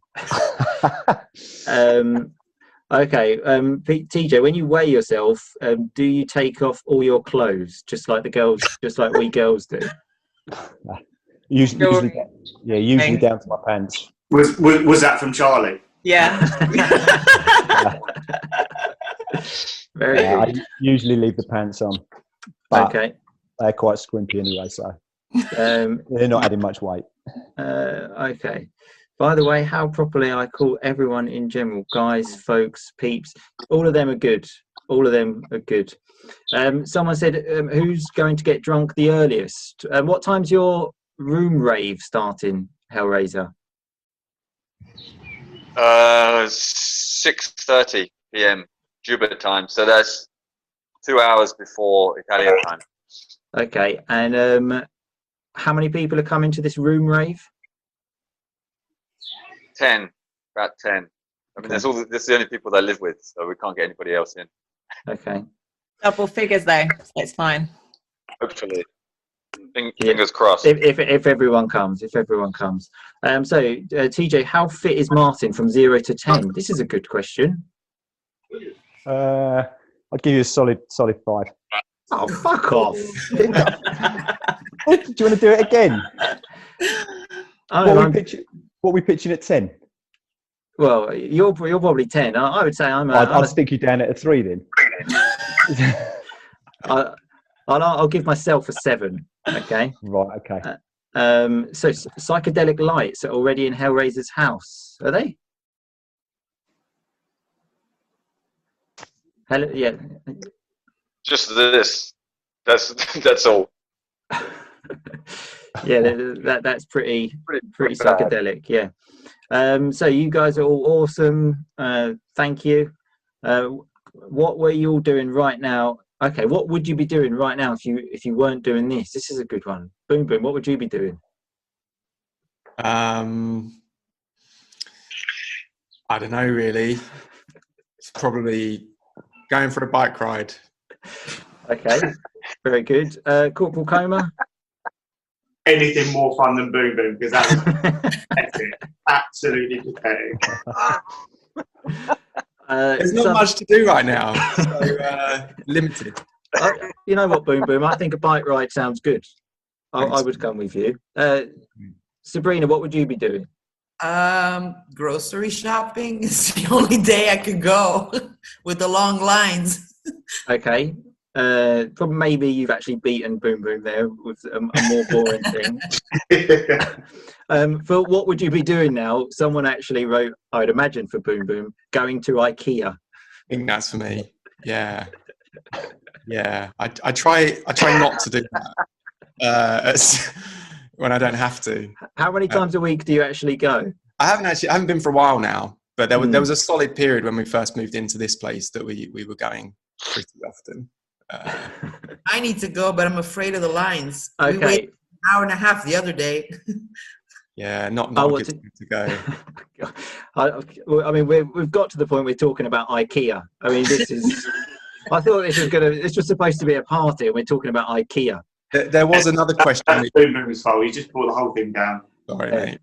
Okay, TJ, when you weigh yourself, do you take off all your clothes, just like we girls do? Usually down to my pants. Was that from Charlie? Yeah. Very good. I usually leave the pants on. But okay. They're quite squimpy anyway, so they're not adding much weight. Okay. By the way, how properly I call everyone in general, guys, folks, peeps, all of them are good. Someone said, who's going to get drunk the earliest? What time's your room rave starting, Hellraiser? 6:30 p.m. Juba time. So that's 2 hours before Italian time. Okay, and how many people are coming to this room rave? 10, about 10. I mean, that's the only people that I live with, so we can't get anybody else in. Okay. Double figures though, so it's fine. Hopefully. Fingers crossed. If everyone comes, So, TJ, how fit is Martin from 0 to 10? This is a good question. I'd give you a solid 5. Oh, fuck off! Do you want to do it again? What are we pitching at 10? Well, you're probably 10. I would say I'd stick you down at a 3 then. I'll give myself a 7. Okay. Right. Okay. So psychedelic lights are already in Hellraiser's house. Are they? Hello. Yeah. Just this. That's all. Yeah, that's pretty psychedelic. Yeah. So you guys are all awesome. Thank you. What were you all doing right now? Okay, what would you be doing right now if you weren't doing this? This is a good one. Boom Boom, what would you be doing? I don't know really. It's probably going for a bike ride. Okay, very good. Corporal Coma? Anything more fun than Boom Boom, because that was pathetic. Absolutely pathetic. There's not much to do right now, so limited. You know what, Boom Boom? I think a bike ride sounds good. I would come with you. Sabrina, what would you be doing? Grocery shopping is the only day I could go with the long lines. Okay. Probably maybe you've actually beaten Boom Boom there with a more boring thing. Phil, what would you be doing now? Someone actually wrote, I'd imagine for Boom Boom, going to IKEA. I think that's for me. Yeah. I try not to do that when I don't have to. How many times a week do you actually go? I haven't been for a while now, but there was a solid period when we first moved into this place that we were going pretty often. I need to go, but I'm afraid of the lines. Okay. We waited an hour and a half the other day. Yeah, not good to go. I mean, we've got to the point we're talking about IKEA. I mean, this is. I thought this was supposed to be a party, and we're talking about IKEA. There was another question. That's Boom Boom's fault. He just brought the whole thing down. Sorry, mate.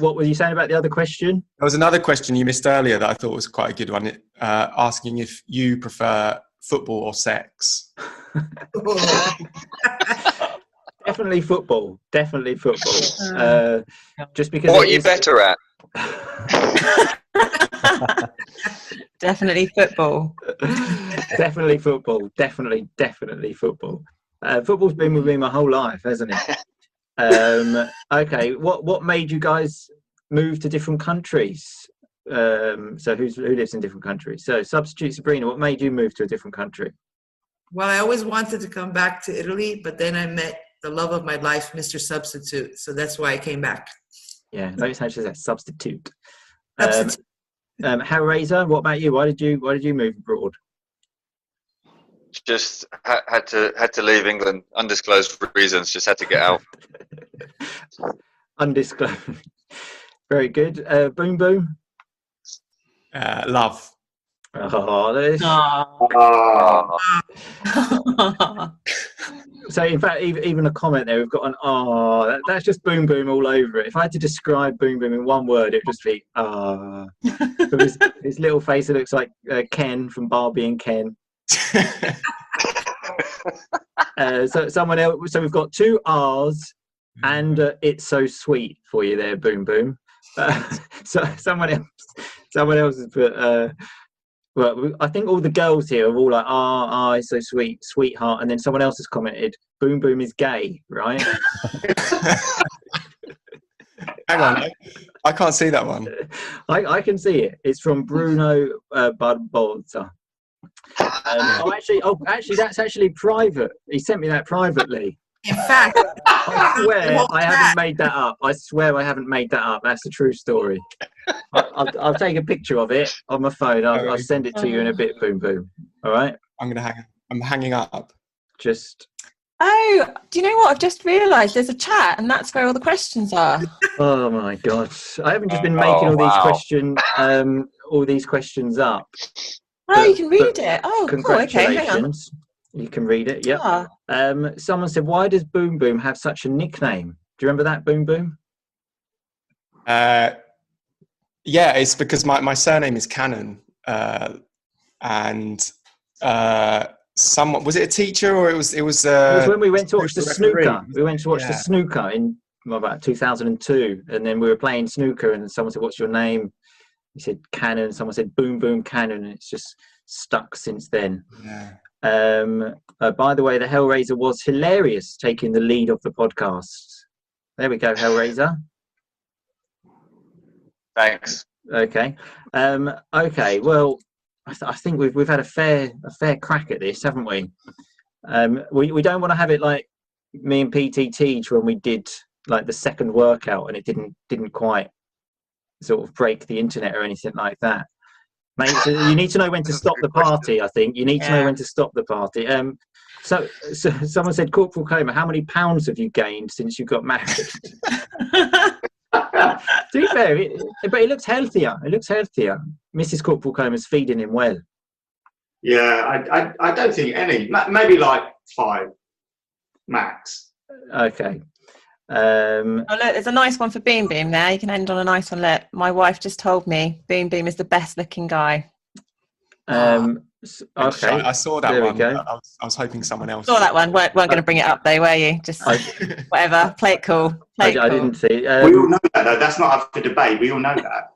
What were you saying about the other question? There was another question you missed earlier that I thought was quite a good one, asking if you prefer football or sex. Definitely football. Just because. What are you better at? Definitely football. Definitely football. Football's been with me my whole life, hasn't it? Okay, what made you guys move to different countries? So who lives in different countries? So substitute Sabrina, what made you move to a different country? Well, I always wanted to come back to Italy, but then I met the love of my life, Mr. Substitute. So that's why I came back. Yeah, notice how she says substitute. Hellraiser, what about you? Why did you move abroad? Just had to leave England, undisclosed reasons. Just had to get out. Undisclosed. Very good. Boom Boom. Love. So in fact, even a comment there, we've got an that's just Boom Boom all over it. If I had to describe Boom Boom in one word, it would just be his little face, it looks like Ken from Barbie and Ken. So someone else. So we've got 2 R's and it's so sweet for you there, Boom Boom. So someone else has put. Well, I think all the girls here are all like, it's so sweet, sweetheart. And then someone else has commented, Boom Boom is gay, right? Hang on, I can't see that one. I can see it. It's from Bruno Barbosa. Actually, that's actually private. He sent me that privately. In fact, I swear I haven't made that up. I swear I haven't made that up. That's a true story. I'll take a picture of it on my phone. I'll send it to you in a bit. Boom, boom. All right. I'm hanging up. Just. Oh, do you know what? I've just realised there's a chat, and that's where all the questions are. Oh my God! I haven't just been making all these questions up. Oh, you can read it. Oh, cool. Okay, hang on. You can read it. Yep. Someone said, "Why does Boom Boom have such a nickname?" Do you remember that, Boom Boom? Yeah, it's because my surname is Cannon, and someone, was it a teacher or it was it was when we went to watch the snooker. We went to watch the snooker in about 2002, and then we were playing snooker, and someone said, "What's your name?" He said Cannon. Someone said Boom Boom Cannon, and it's just stuck since then. Yeah. By the way, the Hellraiser was hilarious, taking the lead of the podcast. There we go, Hellraiser. Thanks. Okay. Okay. Well, I think we've had a fair crack at this, haven't we? We don't want to have it like me and PT teach when we did like the second workout and it didn't quite sort of break the internet or anything like that. Mate, so you need to know when to stop the party. I think you need to know when to stop the party. So someone said, Corporal Comer, how many pounds have you gained since you got married? To be fair, but it looks healthier. Mrs. Corporal Comer's feeding him well. Yeah, I don't think any. Maybe like 5 max. Okay. Oh look, there's a nice one for Beam Beam there. You can end on a nice one. Look, my wife just told me Beam Beam is the best looking guy. Okay, I saw that there one. We go. I was hoping someone else saw that one. Weren't going to bring it up though, were you? Just whatever. Play it cool. I didn't see. We all know that though. That's not up for debate. We all know that.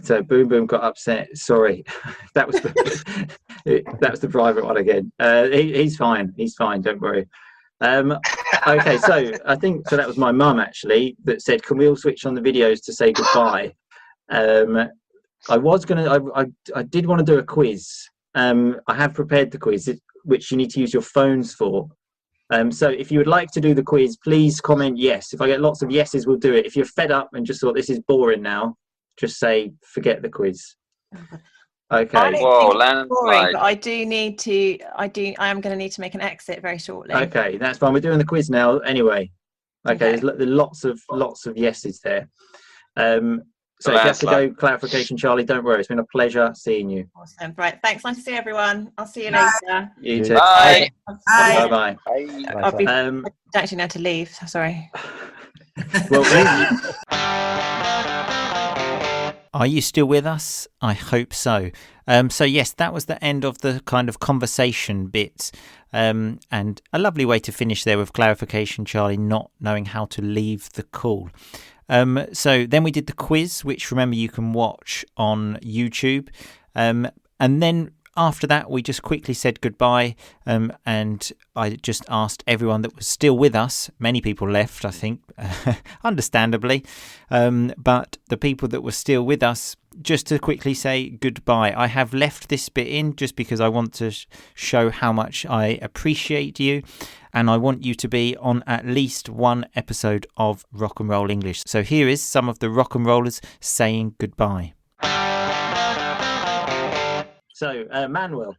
So Boom Boom got upset. Sorry, that was the private one again. He's fine. Don't worry. Okay, so I think that was my mum actually that said, "Can we all switch on the videos to say goodbye?" I did want to do a quiz. I have prepared the quiz, which you need to use your phones for. So if you would like to do the quiz, please comment yes. If I get lots of yeses, we'll do it. If you're fed up and just thought this is boring now, just say forget the quiz. Okay. Whoa, boring, but I am going to need to make an exit very shortly. Okay, that's fine. We're doing the quiz now anyway. Okay. There's lots of yeses there. So if you have to go clarification, Charlie, don't worry. It's been a pleasure seeing you. Awesome. Right. Thanks. Nice to see everyone. I'll see you later. You too. Bye. Bye. Bye. I don't actually know to leave. Sorry. Well, are you still with us? I hope so. So yes, that was the end of the kind of conversation bit, and a lovely way to finish there with clarification, Charlie not knowing how to leave the call. So then we did the quiz, which remember you can watch on YouTube, and then after that we just quickly said goodbye, and I just asked everyone that was still with us. Many people left, I think, understandably, but the people that were still with us, just to quickly say goodbye. I have left this bit in just because I want to show how much I appreciate you, and I want you to be on at least one episode of Rock and Roll English. So here is some of the rock and rollers saying goodbye. So, Manuel.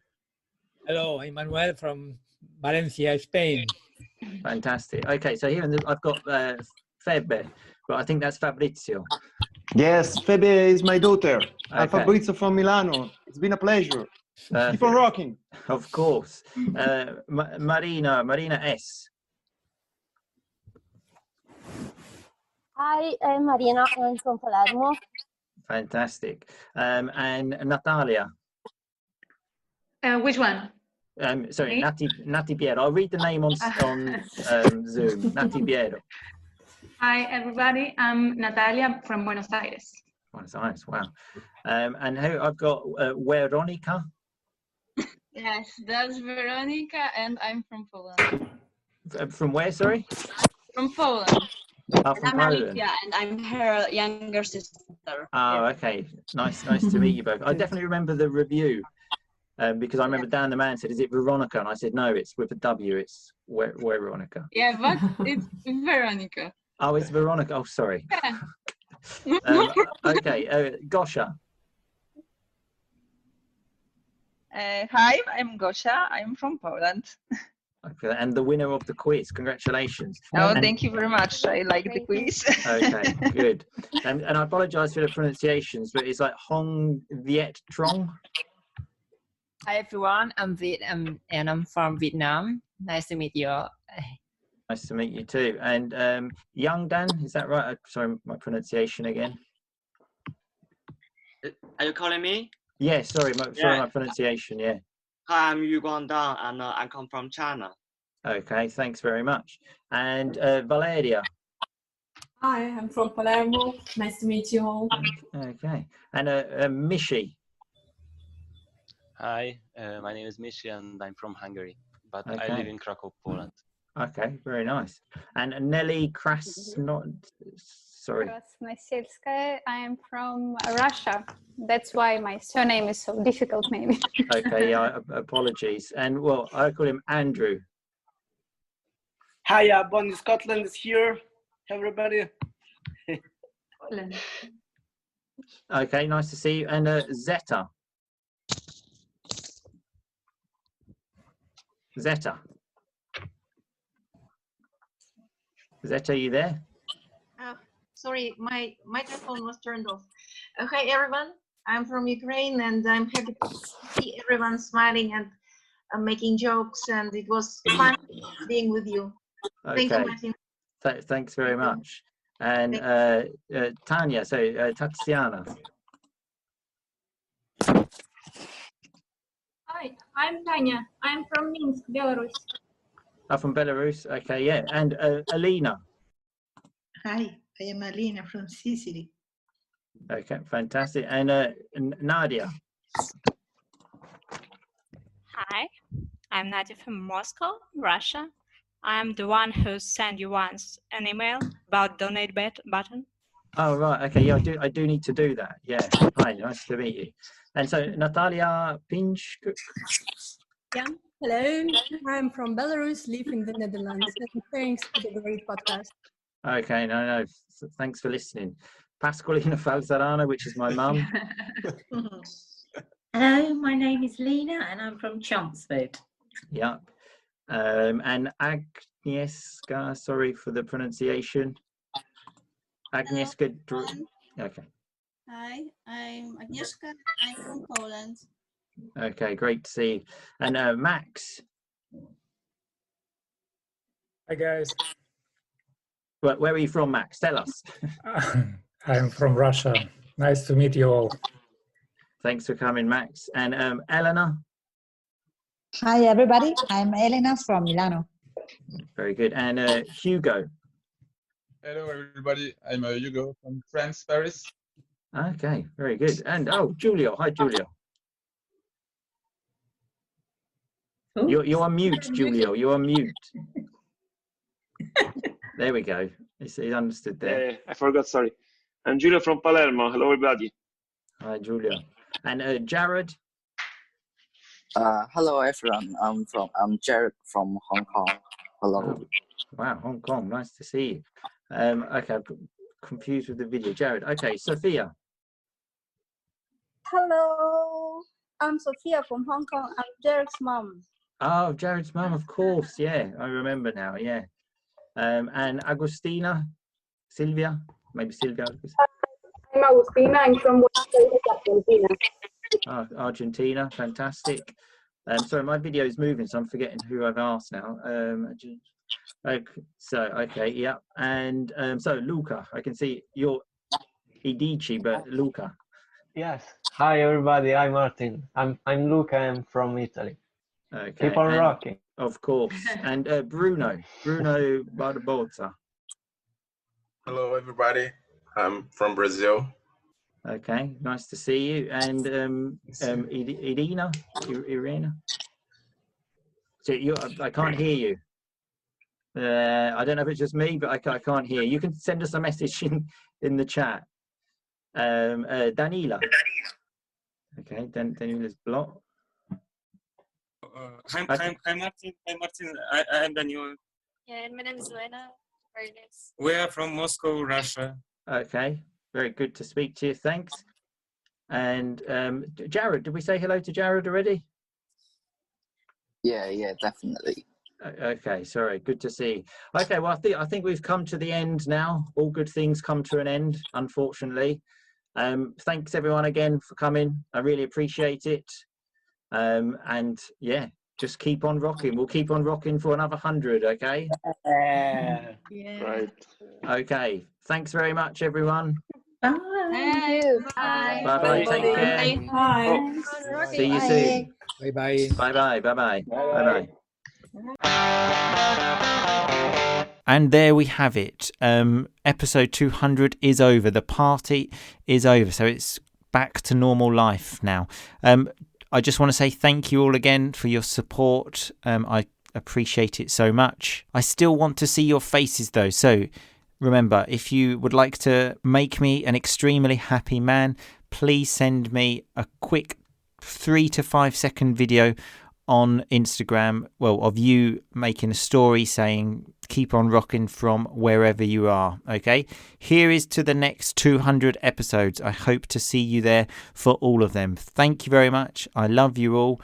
Hello, I'm Manuel from Valencia, Spain. Fantastic. Okay, so here I've got Febe, but I think that's Fabrizio. Yes, Febe is my daughter. Okay. I'm Fabrizio from Milano. It's been a pleasure. Keep on rocking. Of course. Marina S. Hi, I'm Marina. I'm from Palermo. Fantastic. And Natalia. Which one? Sorry, Nati Piero. I'll read the name on Zoom. Nati Piero. Hi, everybody. I'm Natalia from Buenos Aires. Buenos Aires, wow. And who I've got Veronica. Yes, that's Veronica, and I'm from Poland. From where, sorry? From Poland. Oh, from I'm Poland. Alicia, and I'm her younger sister. Oh, okay. Nice to meet you both. I definitely remember the review. Because I remember Dan the man said, "Is it Veronica?" And I said, "No, it's with a W. It's where Veronica." Yeah, but it's Veronica. Oh, it's Veronica. Oh, sorry. Yeah. Okay, Gosha. Hi, I'm Gosia. I'm from Poland. Okay, and the winner of the quiz. Congratulations. Oh, thank you very much. I like the quiz. Okay, good. And I apologise for the pronunciations, but it's like Hong Viet Trong. Hi everyone, I'm Viet and I'm from Vietnam. Nice to meet you all. Nice to meet you too. And Young Dan, is that right? Sorry, my pronunciation again. Are you calling me? Yeah, sorry, my pronunciation. Yeah. Hi, I'm Yu Guangdang, and I come from China. Okay, thanks very much. And Valeria. Hi, I'm from Palermo. Nice to meet you all. Okay, and Mishi. Hi, my name is Mishi and I'm from Hungary, but I Okay. live in Krakow, Poland. Okay, very nice. And Nelly sorry. Krasnoselskaya. I am from Russia. That's why my surname is so difficult, maybe. Okay, yeah, apologies. And well, I call him Andrew. Hi, Bonnie Scotland is here. Everybody. Okay, nice to see you. And Zeta. Zeta, are you there? Sorry, my microphone was turned off. Hi everyone, I'm from Ukraine and I'm happy to see everyone smiling and making jokes, and it was fun being with you. Okay. Thank you, Martin. Thanks very much. And Tanya, so Tatiana. Hi, I'm Tanya. I'm from Minsk, Belarus. From Belarus. Okay, yeah. And Alina. Hi, I am Alina from Sicily. Okay, fantastic. And Nadia. Hi, I'm Nadia from Moscow, Russia. I'm the one who sent you once an email about donate button. Oh right, okay, yeah, I do need to do that. Yeah. Hi, nice to meet you. And so Natalia Pinchuk. Yeah, hello. I'm from Belarus, live in the Netherlands. And thanks for the great podcast. Okay, no, thanks for listening. Pasqualina Falzarano, which is my mum. Hello, my name is Lena and I'm from Chelmsford. Yeah. And Agnieszka, sorry for the pronunciation. Agnieszka. Okay. Hi, I'm Agnieszka. I'm from Poland. Okay, great to see you. And Max. Hi guys. Where are you from, Max? Tell us. I'm from Russia. Nice to meet you all. Thanks for coming, Max. And Elena. Hi everybody, I'm Elena from Milano. Very good. And Hugo. Hello everybody, I'm Hugo from France, Paris. Okay, very good. And Giulio. Hi, Giulio. You're on mute, Giulio. You're on mute. There we go. He's understood there. I forgot, sorry. I'm Giulio from Palermo. Hello everybody. Hi, Giulio. And Jared. Hello everyone. I'm Jared from Hong Kong. Hello. Oh, wow, Hong Kong. Nice to see you. Okay, I'm confused with the video. Jared. Okay, Sophia. Hello, I'm Sophia from Hong Kong. I'm Jared's mom. Oh, Jared's mum, of course. Yeah, I remember now. Yeah. And Agustina, Silvia, maybe Silvia. I'm Agustina. I'm from Argentina. Oh, Argentina, fantastic. Sorry, my video is moving, so I'm forgetting who I've asked now. Okay, yeah. And so Luca, I can see you're Idici, but Luca. Yes. Hi everybody. I'm Martin. I'm Luca. I'm from Italy. Okay. Keep on rocking. Of course. And Bruno Barbosa. Hello everybody. I'm from Brazil. Okay, nice to see you. And Irina. So I can't hear you. I don't know if it's just me, but I can't hear. You can send us a message in the chat. Danila. Okay, Danila's blocked. Hi, Martin. Hi, Martin. I'm Daniel. Yeah, my name is Lena. Very nice. We are from Moscow, Russia. Okay, very good to speak to you. Thanks. And Jared, did we say hello to Jared already? Yeah, definitely. Okay, sorry. Good to see. Okay, well, I think we've come to the end now. All good things come to an end, unfortunately. Thanks everyone again for coming. I really appreciate it. And yeah, just keep on rocking. We'll keep on rocking for another 100. Okay. Yeah. Right. Okay. Thanks very much, everyone. Bye. Bye. Bye bye. Take care. Bye. See you soon. Bye bye. Bye bye. Bye bye. Bye bye. And there we have it. Episode 200 is over. The party is over. So it's back to normal life now. I just want to say thank you all again for your support. I appreciate it so much. I still want to see your faces though. So remember, if you would like to make me an extremely happy man, please send me a quick 3 to 5 second video on Instagram, of you making a story saying keep on rocking from wherever you are. Okay, here is to the next 200 episodes. I hope to see you there for all of them. Thank you very much. I love you all.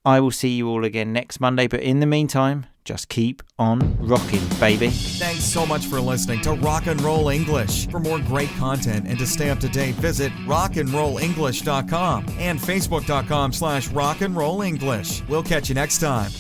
I will see you all again next Monday, but in the meantime, just keep on rocking, baby. Thanks so much for listening to Rock and Roll English. For more great content and to stay up to date, visit rockandrollenglish.com and facebook.com/rockandrollenglish. We'll catch you next time.